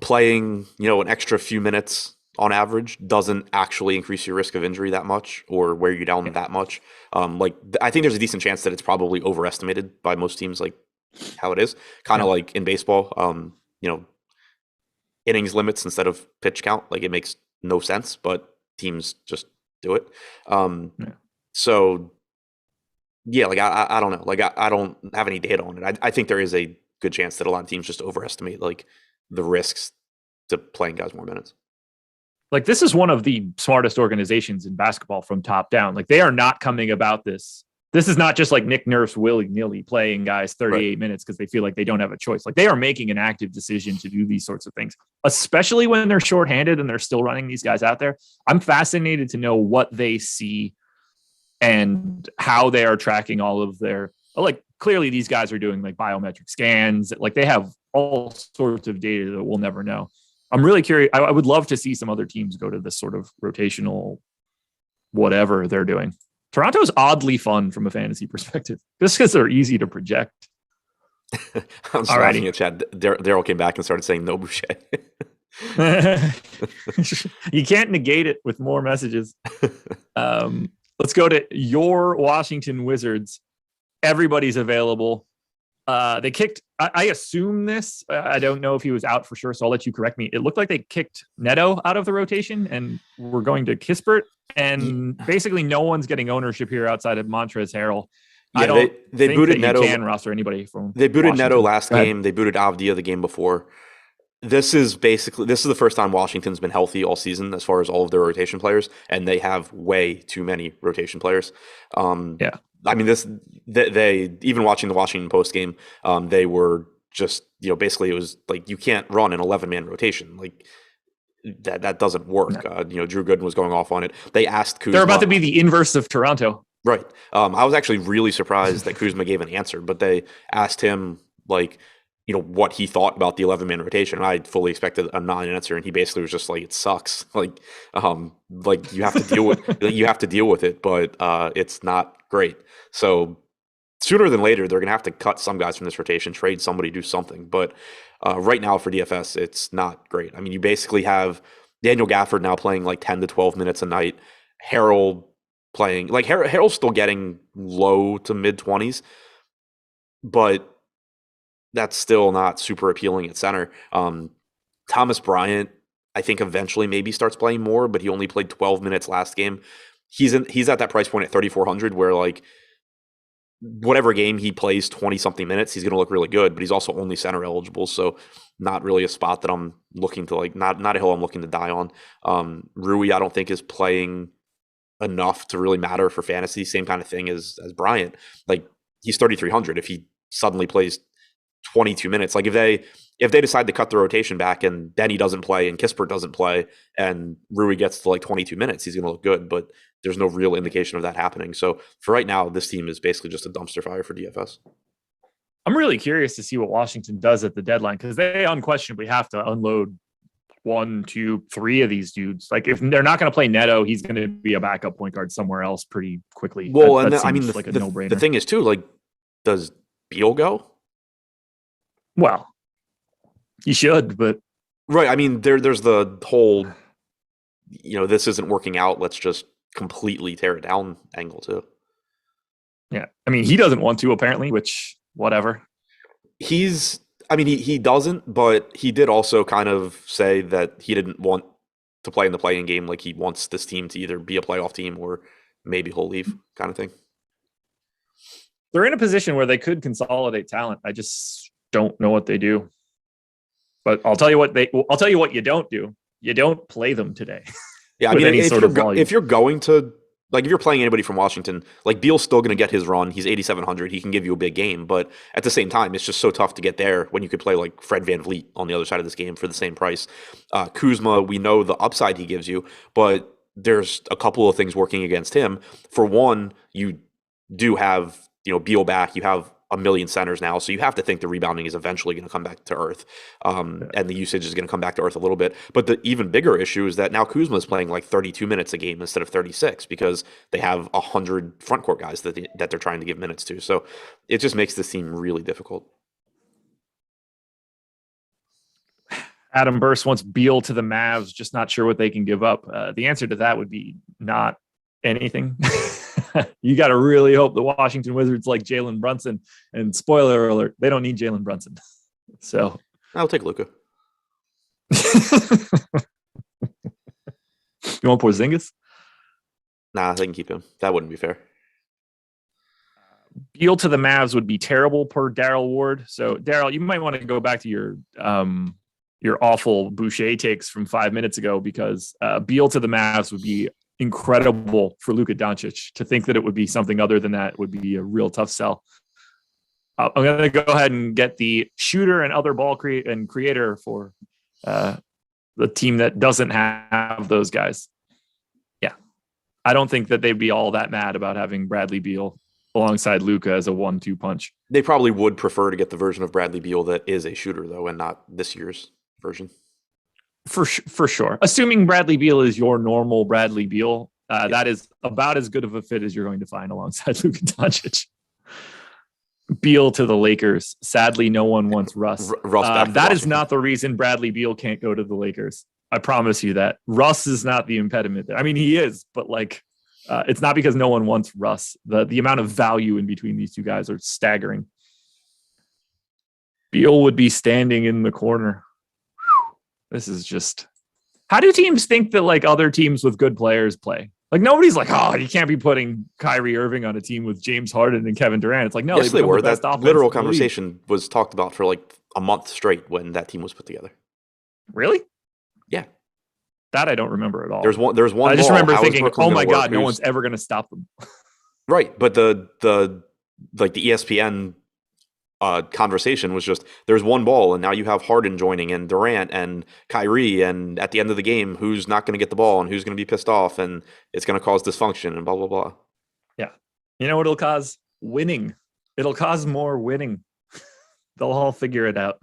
playing, an extra few minutes on average doesn't actually increase your risk of injury that much or wear you down that much. I think there's a decent chance that it's probably overestimated by most teams, like how it is. Kind of like in baseball, innings limits instead of pitch count. Like it makes no sense, but teams just do it. So yeah, like I don't know. Like I don't have any data on it. I think there is a good chance that a lot of teams just overestimate like the risks to playing guys more minutes. Like this is one of the smartest organizations in basketball from top down. Like they are not coming about this. This is not just like Nick Nurse willy-nilly playing guys 38 minutes because they feel like they don't have a choice. Like they are making an active decision to do these sorts of things, especially when they're shorthanded and they're still running these guys out there. I'm fascinated to know what they see and how they are tracking all of their, like clearly these guys are doing like biometric scans. Like they have all sorts of data that we'll never know. I'm really curious. I would love to see some other teams go to this sort of rotational, whatever they're doing. Toronto's oddly fun from a fantasy perspective, just because they're easy to project. I'm just laughing at Chad. Daryl came back and started saying no Boucher. You can't negate it with more messages. Let's go to your Washington Wizards. Everybody's available. They kicked, I assume this, I don't know if he was out for sure, so I'll let you correct me. It looked like they kicked Neto out of the rotation and we're going to Kispert, and basically no one's getting ownership here outside of Montrezl Harrell. Yeah, I don't they think booted Neto. You can roster anybody from They booted Washington. Neto last game. They booted Avdia the game before. This is the first time Washington's been healthy all season as far as all of their rotation players, and they have way too many rotation players. I mean, they even watching the Washington Post game, they were just, basically it was like you can't run an 11-man rotation. Like that doesn't work. Drew Gooden was going off on it. They asked Kuzma. They're about to be the inverse of Toronto. Right. I was actually really surprised that Kuzma gave an answer, but they asked him like, what he thought about the 11-man rotation. I fully expected a non-answer, and he basically was just like, "It sucks. Like you have to deal with it, but it's not great." So sooner than later, they're gonna have to cut some guys from this rotation, trade somebody, do something. But right now for DFS, it's not great. I mean, you basically have Daniel Gafford now playing like 10 to 12 minutes a night. Harrell playing like Harrell's still getting low to mid 20s, but that's still not super appealing at center. Thomas Bryant, I think eventually maybe starts playing more, but he only played 12 minutes last game. He's at that price point at 3,400 where like whatever game he plays 20 something minutes, he's going to look really good, but he's also only center eligible. So not really a spot that I'm looking to not a hill I'm looking to die on. Rui, I don't think is playing enough to really matter for fantasy. Same kind of thing as Bryant. Like he's 3,300. If he suddenly plays 22 minutes. Like if they decide to cut the rotation back and Benny doesn't play and Kispert doesn't play and Rui gets to like 22 minutes, he's going to look good, but there's no real indication of that happening. So for right now, this team is basically just a dumpster fire for DFS. I'm really curious to see what Washington does at the deadline because they unquestionably have to unload 1, 2, 3 of these dudes. Like if they're not going to play Neto, he's going to be a backup point guard somewhere else pretty quickly. Well, that I mean, like a no-brainer. The thing is too, like, does Beal go? Well, you should, but right. I mean, there's the whole, this isn't working out. Let's just completely tear it down angle too. Yeah. I mean, he doesn't want to apparently, which whatever. He doesn't, but he did also kind of say that he didn't want to play in the play-in game. Like he wants this team to either be a playoff team or maybe he'll leave kind of thing. They're in a position where they could consolidate talent. I just don't know what they do. But I'll tell you what you don't do. You don't play them today. Yeah, I mean, if you're going to, like, if you're playing anybody from Washington, like Beal's still going to get his run. He's 8,700. He can give you a big game, but at the same time, it's just so tough to get there when you could play like Fred VanVleet on the other side of this game for the same price. Kuzma, we know the upside he gives you, but there's a couple of things working against him. For one, you do have Beal back. You have a million centers now, so you have to think the rebounding is eventually going to come back to earth, and the usage is going to come back to earth a little bit. But the even bigger issue is that now Kuzma is playing like 32 minutes a game instead of 36 because they have 100 front court guys that they're trying to give minutes to. So it just makes this team really difficult. Adam Burst wants Beal to the Mavs, just not sure what they can give up. The answer to that would be not anything. You got to really hope the Washington Wizards like Jalen Brunson. And spoiler alert, they don't need Jalen Brunson. So I'll take Luka. You want Porzingis? Nah, they can keep him. That wouldn't be fair. Beal to the Mavs would be terrible per Daryl Ward. So Daryl, you might want to go back to your awful Boucher takes from 5 minutes ago, because Beal to the Mavs would be incredible for Luka Doncic. To think that it would be something other than that would be a real tough sell. I'm going to go ahead and get the shooter and other ball creator for the team that doesn't have those guys. Yeah. I don't think that they'd be all that mad about having Bradley Beal alongside Luka as a 1-2 punch. They probably would prefer to get the version of Bradley Beal that is a shooter, though, and not this year's version. For sure. Assuming Bradley Beal is your normal Bradley Beal, that is about as good of a fit as you're going to find alongside Luka Doncic. Beal to the Lakers. Sadly, no one wants Russ. That is not the reason Bradley Beal can't go to the Lakers. I promise you that. Russ is not the impediment there. I mean, he is, but it's not because no one wants Russ. The amount of value in between these two guys are staggering. Beal would be standing in the corner. This is just... How do teams think that other teams with good players play? Nobody's you can't be putting Kyrie Irving on a team with James Harden and Kevin Durant. It's no, yes, they were. That literal conversation was talked about for a month straight when that team was put together. Really? Yeah. That I don't remember at all. There's one. I just remember thinking, oh my God, no one's ever going to stop them. Right. But the ESPN conversation was just, there's one ball and now you have Harden joining and Durant and Kyrie, and at the end of the game, who's not going to get the ball and who's going to be pissed off, and it's going to cause dysfunction and blah, blah, blah. Yeah. You know what it'll cause? Winning. It'll cause more winning. They'll all figure it out.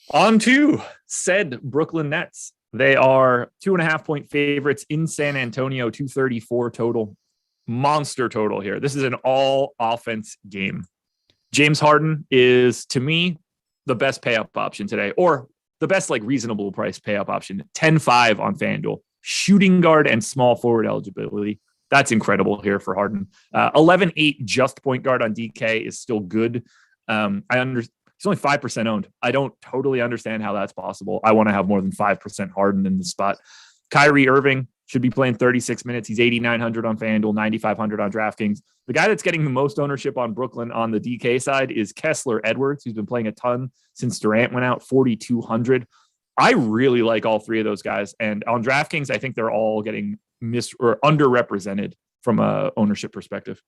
On to said Brooklyn Nets. They are 2.5-point favorites in San Antonio, 234 total. Monster total here. This is an all offense game. James Harden is, to me, the best pay up option today, or the best reasonable price pay up option. 10-5 on FanDuel. Shooting guard and small forward eligibility. That's incredible here for Harden. 11-8 just point guard on DK is still good. He's only 5% owned. I don't totally understand how that's possible. I want to have more than 5% Harden in the spot. Kyrie Irving should be playing 36 minutes. He's 8,900 on FanDuel, 9,500 on DraftKings. The guy that's getting the most ownership on Brooklyn on the DK side is Kessler Edwards, who's been playing a ton since Durant went out, 4,200. I really like all three of those guys. And on DraftKings, I think they're all getting underrepresented from a ownership perspective.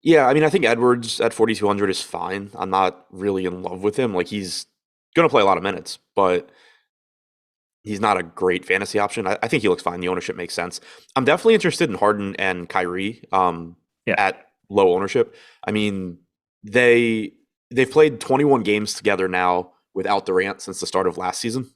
Yeah, I mean, I think Edwards at 4,200 is fine. I'm not really in love with him. He's going to play a lot of minutes, but he's not a great fantasy option. I think he looks fine. The ownership makes sense. I'm definitely interested in Harden and Kyrie at low ownership. I mean, they've played 21 games together now without Durant since the start of last season.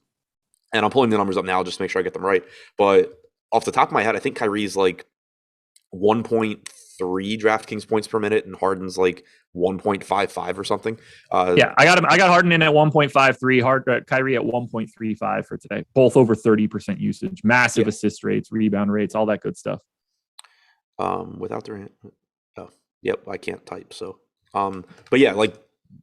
And I'm pulling the numbers up now just to make sure I get them right. But off the top of my head, I think Kyrie's 1.3 DraftKings points per minute, and Harden's 1.55 or something. I got him. I got Harden in at 1.53, Kyrie at 1.35 for today. Both over 30% usage, massive assist rates, rebound rates, all that good stuff. Without Durant, oh, yep, I can't type. So, but yeah,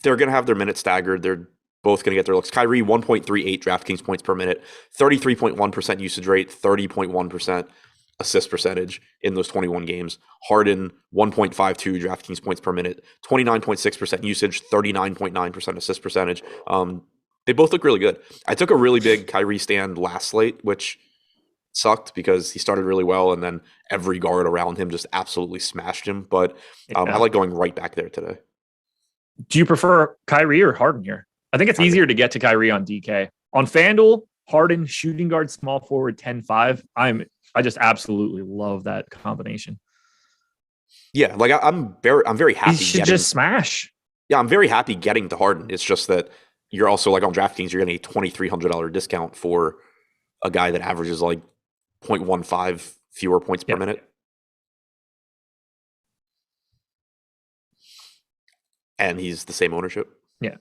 they're gonna have their minutes staggered. They're both gonna get their looks. Kyrie 1.38 DraftKings points per minute, 33.1% usage rate, 30.1% assist percentage in those 21 games. Harden 1.52 DraftKings points per minute, 29.6% usage, 39.9% assist percentage. They both look really good. I took a really big Kyrie stand last slate, which sucked because he started really well and then every guard around him just absolutely smashed him. But I like going right back there today. Do you prefer Kyrie or Harden here? I think it's easier to get to Kyrie on DK. On FanDuel, Harden, shooting guard, small forward, 10-5. I just absolutely love that combination. Yeah, I'm very happy. He should just smash. Yeah, I'm very happy getting to Harden. It's just that you're also on DraftKings, you're getting a $2,300 discount for a guy that averages 0.15 fewer points per minute. And he's the same ownership. Yeah.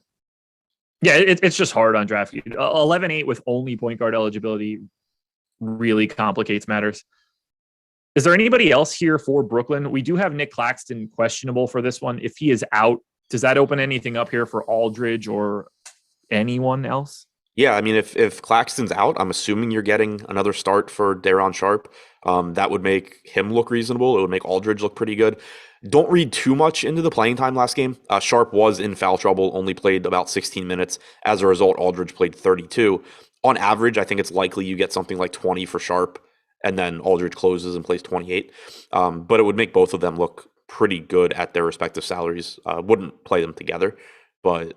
Yeah, it's just hard on DraftKings. 11-8 with only point guard eligibility really complicates matters. Is there anybody else here for Brooklyn? We do have Nick Claxton questionable for this one. If he is out, does that open anything up here for Aldridge or anyone else? Yeah, I mean, if Claxton's out, I'm assuming you're getting another start for Daron Sharp. That would make him look reasonable. It would make Aldridge look pretty good. Don't read too much into the playing time last game. Sharp was in foul trouble, only played about 16 minutes. As a result, Aldridge played 32. On average, I think it's likely you get something like 20 for Sharp, and then Aldridge closes and plays 28. But it would make both of them look pretty good at their respective salaries. Wouldn't play them together. But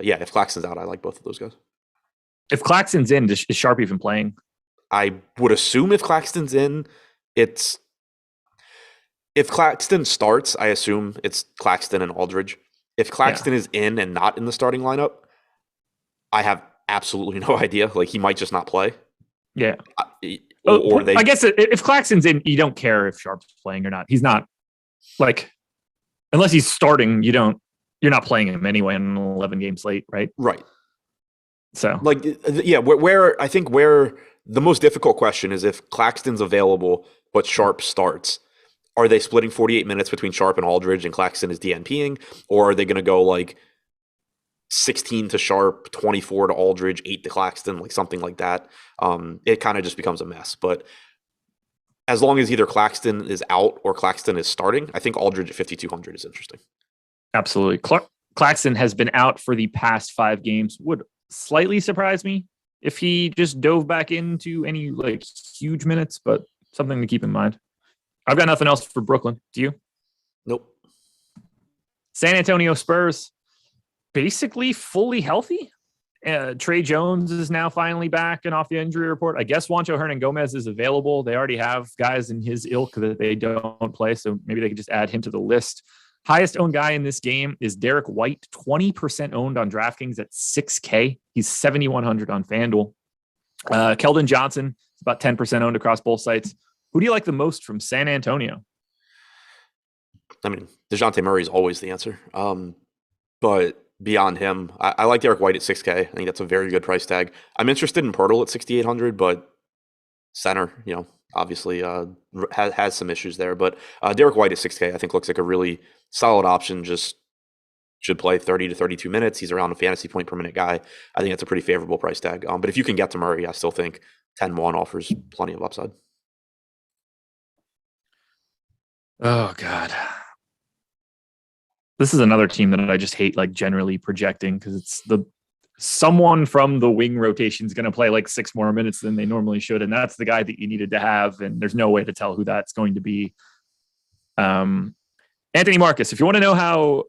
yeah, if Claxton's out, I like both of those guys. If Claxton's in, is Sharp even playing? I would assume if Claxton's in, it's if Claxton starts, I assume it's Claxton and Aldridge. If Claxton is in and not in the starting lineup, I have absolutely no idea. Like, he might just not play. Yeah. Or they. I guess if Claxton's in, you don't care if Sharp's playing or not. He's not, like, unless he's starting, you're not playing him anyway on an 11 game slate, right? Right. So, like, yeah, where I think where the most difficult question is if Claxton's available but Sharp starts. Are they splitting 48 minutes between Sharp and Aldridge and Claxton is DNPing? Or are they going to go like 16 to Sharp, 24 to Aldridge, 8 to Claxton, like something like that? It kind of just becomes a mess. But as long as either Claxton is out or Claxton is starting, I think Aldridge at 5,200 is interesting. Absolutely. Claxton has been out for the past 5 games. Would slightly surprise me if he just dove back into any like huge minutes, but something to keep in mind. I've got nothing else for Brooklyn. Do you? Nope. San Antonio Spurs, basically fully healthy. Trey Jones is now finally back and off the injury report. I guess Juancho Hernangomez is available. They already have guys in his ilk that they don't play, so maybe they could just add him to the list. Highest owned guy in this game is Derek White, 20% owned on DraftKings at $6K. He's 7,100 on FanDuel. Keldon Johnson is about 10% owned across both sites. Who do you like the most from San Antonio? I mean, DeJounte Murray is always the answer. But beyond him, I like Derek White at 6K. I think that's a very good price tag. I'm interested in Pirtle at 6,800, but center, obviously has some issues there. But Derek White at 6K, I think looks like a really solid option. Just should play 30 to 32 minutes. He's around a fantasy point per minute guy. I think that's a pretty favorable price tag. But if you can get to Murray, I still think 10-1 offers plenty of upside. Oh, God. This is another team that I just hate, like, generally projecting, because it's someone from the wing rotation is going to play like 6 more minutes than they normally should, and that's the guy that you needed to have, and there's no way to tell who that's going to be. Anthony Marcus, if you want to know how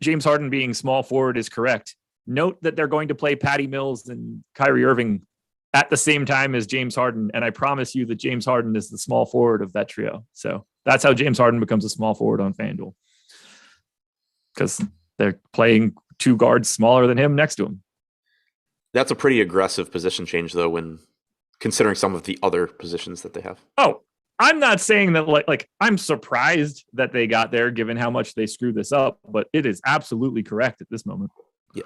James Harden being small forward is correct, note that they're going to play Patty Mills and Kyrie Irving at the same time as James Harden, and I promise you that James Harden is the small forward of that trio. So that's how James Harden becomes a small forward on FanDuel, because they're playing 2 guards smaller than him next to him. That's a pretty aggressive position change, though, when considering some of the other positions that they have. Oh, I'm not saying that like I'm surprised that they got there given how much they screwed this up, but it is absolutely correct at this moment. Yeah.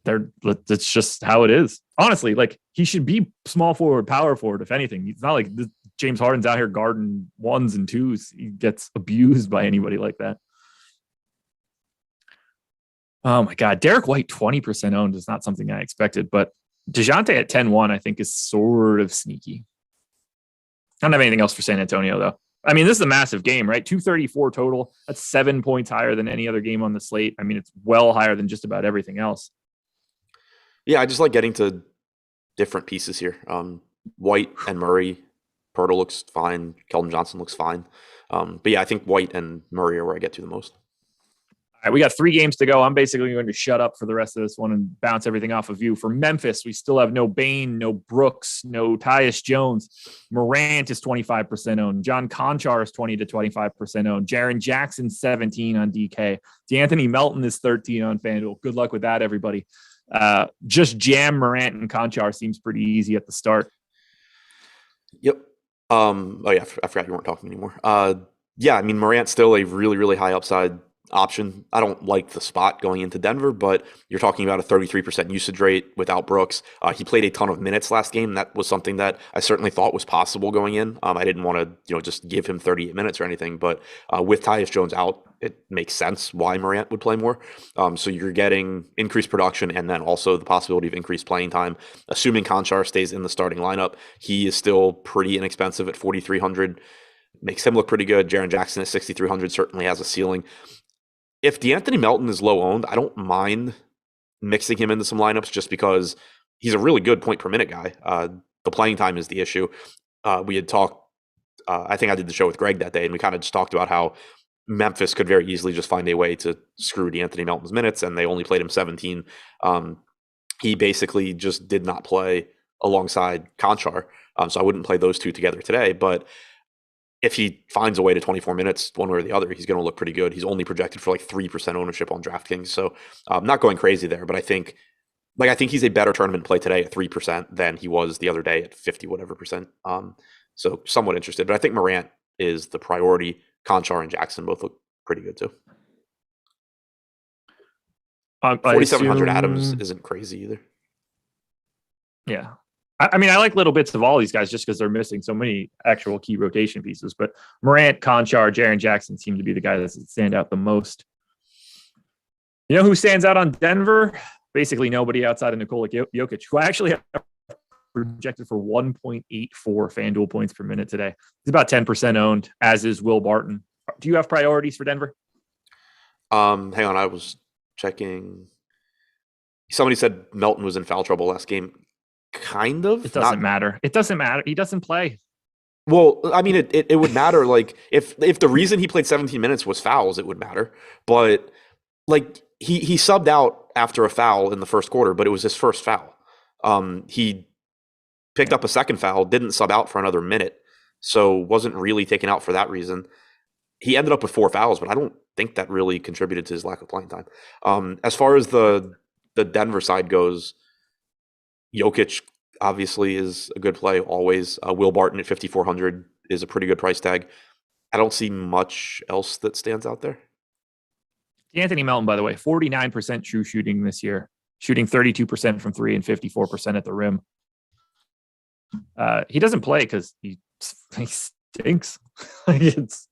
It's just how it is. Honestly, like, he should be small forward, power forward, if anything. It's not like James Harden's out here guarding 1s and 2s. He gets abused by anybody like that. Oh my God. Derek White, 20% owned is not something I expected, but DeJounte at 10-1, I think, is sort of sneaky. I don't have anything else for San Antonio, though. I mean, this is a massive game, right? 234 total. That's 7 points higher than any other game on the slate. I mean, it's well higher than just about everything else. Yeah, I just like getting to different pieces here. White and Murray. Pirtle looks fine. Keldon Johnson looks fine. But yeah, I think White and Murray are where I get to the most. All right, we got 3 games to go. I'm basically going to shut up for the rest of this one and bounce everything off of you. For Memphis, we still have no Bane, no Brooks, no Tyus Jones. Morant is 25% owned. John Conchar is 20 to 25% owned. Jaren Jackson, 17 on DK. D'Anthony Melton is 13 on FanDuel. Good luck with that, everybody. Just jam Morant and Conchar seems pretty easy at the start. Yep. Oh yeah, I forgot you weren't talking anymore. Yeah, I mean, Morant's still a really, really high upside option. I don't like the spot going into Denver, but you're talking about a 33% usage rate without Brooks. He played a ton of minutes last game. That was something that I certainly thought was possible going in. I didn't want to, just give him 38 minutes or anything, but with Tyus Jones out, it makes sense why Morant would play more. So you're getting increased production and then also the possibility of increased playing time. Assuming Conchar stays in the starting lineup, he is still pretty inexpensive at 4,300. Makes him look pretty good. Jaren Jackson at 6,300 certainly has a ceiling. If DeAnthony Melton is low owned, I don't mind mixing him into some lineups just because he's a really good point per minute guy. The playing time is the issue. We had talked, I think I did the show with Greg that day, and we kind of just talked about how Memphis could very easily just find a way to screw DeAnthony Melton's minutes, and they only played him 17. He basically just did not play alongside Conchar, so I wouldn't play those two together today, but if he finds a way to 24 minutes one way or the other, he's going to look pretty good. He's only projected for like 3% ownership on DraftKings. So I'm not going crazy there, but I think he's a better tournament play today at 3% than he was the other day at 50 whatever percent. So somewhat interested, but I think Morant is the priority. Conchar and Jackson both look pretty good too. 4,700 Adams isn't crazy either. Yeah. I mean, I like little bits of all these guys just because they're missing so many actual key rotation pieces. But Morant, Conchar, Jaren Jackson seem to be the guys that stand out the most. You know who stands out on Denver? Basically nobody outside of Nikola Jokic, who I actually have projected for 1.84 FanDuel points per minute today. He's about 10% owned, as is Will Barton. Do you have priorities for Denver? Hang on, I was checking. Somebody said Melton was in foul trouble last game. Kind of. It doesn't matter. It doesn't matter. He doesn't play. Well, I mean, it would matter. Like if the reason he played 17 minutes was fouls, it would matter. But like he subbed out after a foul in the first quarter, but it was his first foul. He picked up a second foul, didn't sub out for another minute, so wasn't really taken out for that reason. He ended up with 4 fouls, but I don't think that really contributed to his lack of playing time. As far as the Denver side goes, Jokic obviously is a good play always. Will Barton at 5,400 is a pretty good price tag. I don't see much else that stands out there. Anthony Melton, by the way, 49% true shooting this year, shooting 32% from 3 and 54% at the rim. He doesn't play because he stinks. It's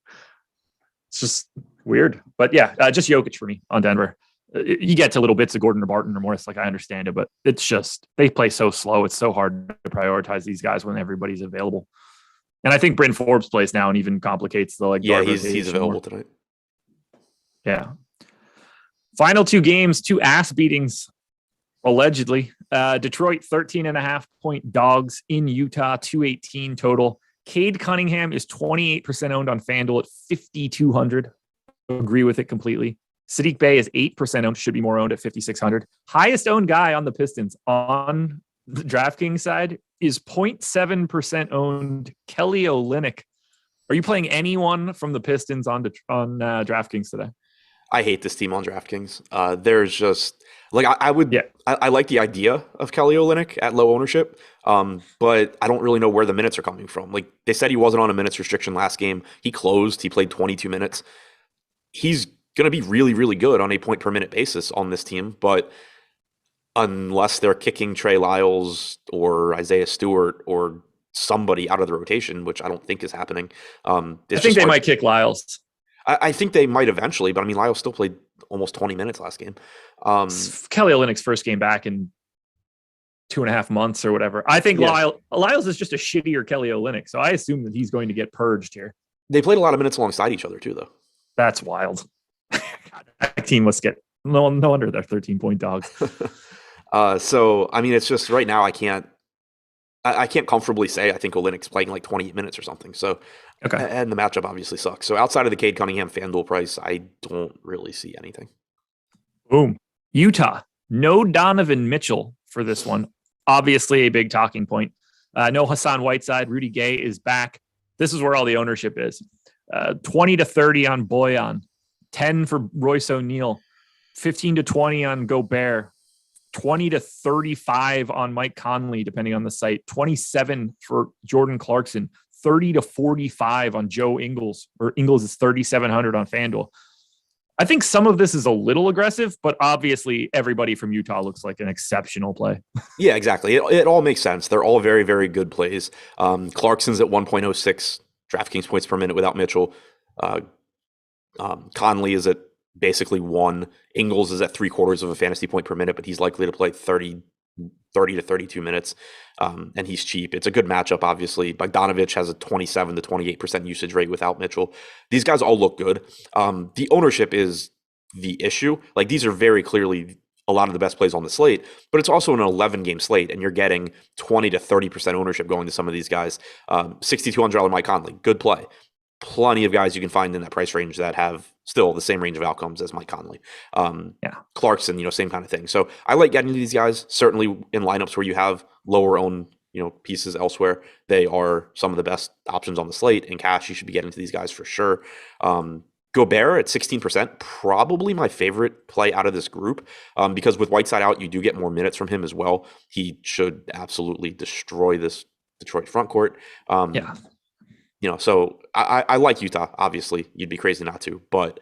just weird. But yeah, just Jokic for me on Denver. You get to little bits of Gordon or Barton or Morris, like I understand it, but it's just they play so slow. It's so hard to prioritize these guys when everybody's available. And I think Bryn Forbes plays now and even complicates the he's available tonight. Yeah. Final 2 games, 2 ass beatings, allegedly. Detroit 13.5 point dogs in Utah, 218 total. Cade Cunningham is 28% owned on FanDuel at 5,200. Agree with it completely. Sadiq Bey is 8% owned, should be more owned at 5,600. Highest owned guy on the Pistons on the DraftKings side is 0.7% owned Kelly Olynyk. Are you playing anyone from the Pistons on DraftKings today? I hate this team on DraftKings. There's just like I like the idea of Kelly Olynyk at low ownership, but I don't really know where the minutes are coming from. Like they said, he wasn't on a minutes restriction last game. He closed. He played 22 minutes. He's going to be really, really good on a point per minute basis on this team, but unless they're kicking Trey Lyles or Isaiah Stewart or somebody out of the rotation, which I don't think is happening. I think they might kick Lyles. I think they might eventually, but I mean, Lyles still played almost 20 minutes last game. Kelly Olynyk's first game back in 2.5 months or whatever. I think Lyles is just a shittier Kelly Olynyk, so I assume that he's going to get purged here. They played a lot of minutes alongside each other too, though. That's wild. God, that team must get no wonder they're 13-point dogs. So I mean, it's just right now I can't comfortably say I think Olynyk's playing like 28 minutes or something. So okay, and the matchup obviously sucks. So outside of the Cade Cunningham FanDuel price, I don't really see anything. Boom. Utah, no Donovan Mitchell for this one. Obviously a big talking point. No Hassan Whiteside. Rudy Gay is back. This is where all the ownership is. 20-30 on Boyan, 10 for Royce O'Neal, 15-20 on Gobert, 20-35 on Mike Conley, depending on the site, 27 for Jordan Clarkson, 30-45 on Joe Ingles, or Ingles is 3,700 on FanDuel. I think some of this is a little aggressive, but obviously everybody from Utah looks like an exceptional play. Yeah, exactly. It all makes sense. They're all very, very good plays. Clarkson's at 1.06 DraftKings points per minute without Mitchell. Conley is at basically 1. Ingles is at 3/4 of a fantasy point per minute, but he's likely to play 30 to 32 minutes, and he's cheap. It's a good matchup, obviously. Bogdanovich has a 27 to 28% usage rate without Mitchell. These guys all look good. The ownership is the issue. Like, these are very clearly a lot of the best plays on the slate, but it's also an 11-game slate, and you're getting 20 to 30% ownership going to some of these guys. $6,200 Mike Conley, good play. Plenty of guys you can find in that price range that have still the same range of outcomes as Mike Conley. Clarkson, same kind of thing. So I like getting to these guys. Certainly in lineups where you have lower owned, pieces elsewhere, they are some of the best options on the slate. In cash, you should be getting to these guys for sure. Gobert at 16%, probably my favorite play out of this group, because with Whiteside out, you do get more minutes from him as well. He should absolutely destroy this Detroit front court. So I like Utah. Obviously, you'd be crazy not to, but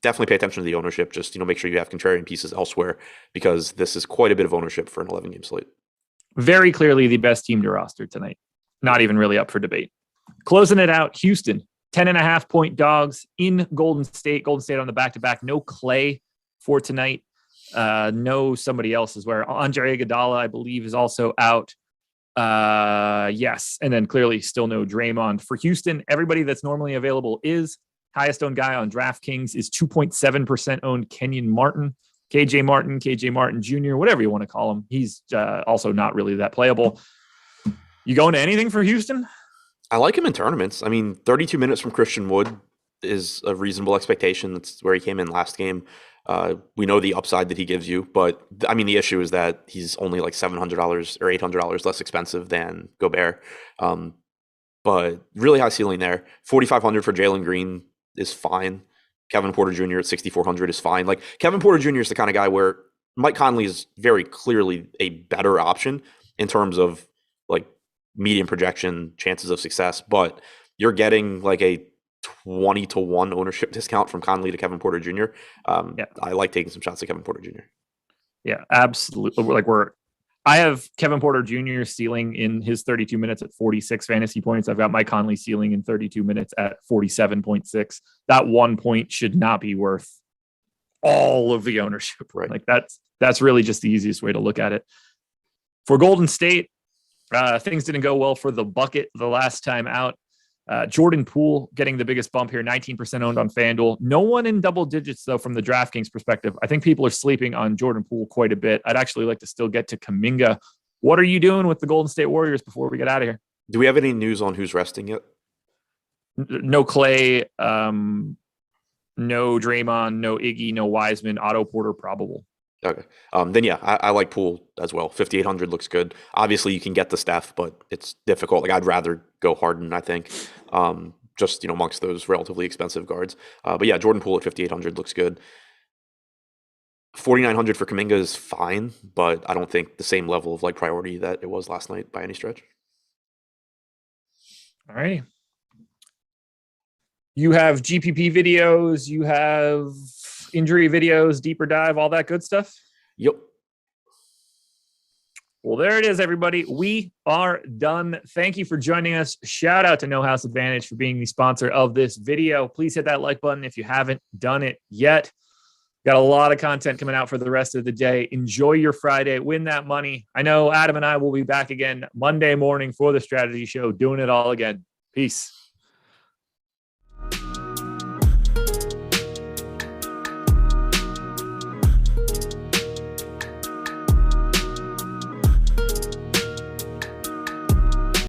definitely pay attention to the ownership. Just make sure you have contrarian pieces elsewhere, because this is quite a bit of ownership for an 11-game slate. Very clearly the best team to roster tonight. Not even really up for debate. Closing it out, Houston, 10.5-point dogs in Golden State. Golden State on the back-to-back. No Clay for tonight. No somebody else is where. Andre Iguodala, I believe, is also out. Yes. And then clearly still no Draymond. For Houston, everybody that's normally available is highest owned guy on DraftKings is 2.7% owned Kenyon Martin, KJ Martin Jr., whatever you want to call him. He's also not really that playable. You going to anything for Houston? I like him in tournaments. 32 minutes from Christian Wood is a reasonable expectation. That's where he came in last game. We know the upside that he gives you, but the issue is that he's only like $700 or $800 less expensive than Gobert. But really high ceiling there. 4,500 for Jalen Green is fine. Kevin Porter Jr. at 6,400 is fine. Like, Kevin Porter Jr. is the kind of guy where Mike Conley is very clearly a better option in terms of like median projection, chances of success, but you're getting like a 20-1 ownership discount from Conley to Kevin Porter Jr. I like taking some shots at Kevin Porter Jr. Yeah, absolutely. I have Kevin Porter Jr. ceiling in his 32 minutes at 46 fantasy points. I've got Mike Conley ceiling in 32 minutes at 47.6. That 1 point should not be worth all of the ownership. Right. Like, that's really just the easiest way to look at it. For Golden State, things didn't go well for the bucket the last time out. Jordan Poole getting the biggest bump here, 19% owned on FanDuel. No one in double digits, though, from the DraftKings perspective. I think people are sleeping on Jordan Poole quite a bit. I'd actually like to still get to Kuminga. What are you doing with the Golden State Warriors before we get out of here? Do we have any news on who's resting yet? No Clay, no Draymond, no Iggy, no Wiseman, Otto Porter probable. Okay. Then yeah, I like Poole as well. 5,800 looks good. Obviously, you can get the Steph, but it's difficult. Like, I'd rather go Harden, I think, just amongst those relatively expensive guards. But yeah, Jordan Poole at 5,800 looks good. 4,900 for Kuminga is fine, but I don't think the same level of like priority that it was last night by any stretch. All right. You have GPP videos. You have injury videos, deeper dive, all that good stuff? Yep. Well, there it is, everybody. We are done. Thank you for joining us. Shout out to No House Advantage for being the sponsor of this video. Please hit that like button if you haven't done it yet. Got a lot of content coming out for the rest of the day. Enjoy your Friday. Win that money. I know Adam and I will be back again Monday morning for the strategy show, doing it all again. Peace.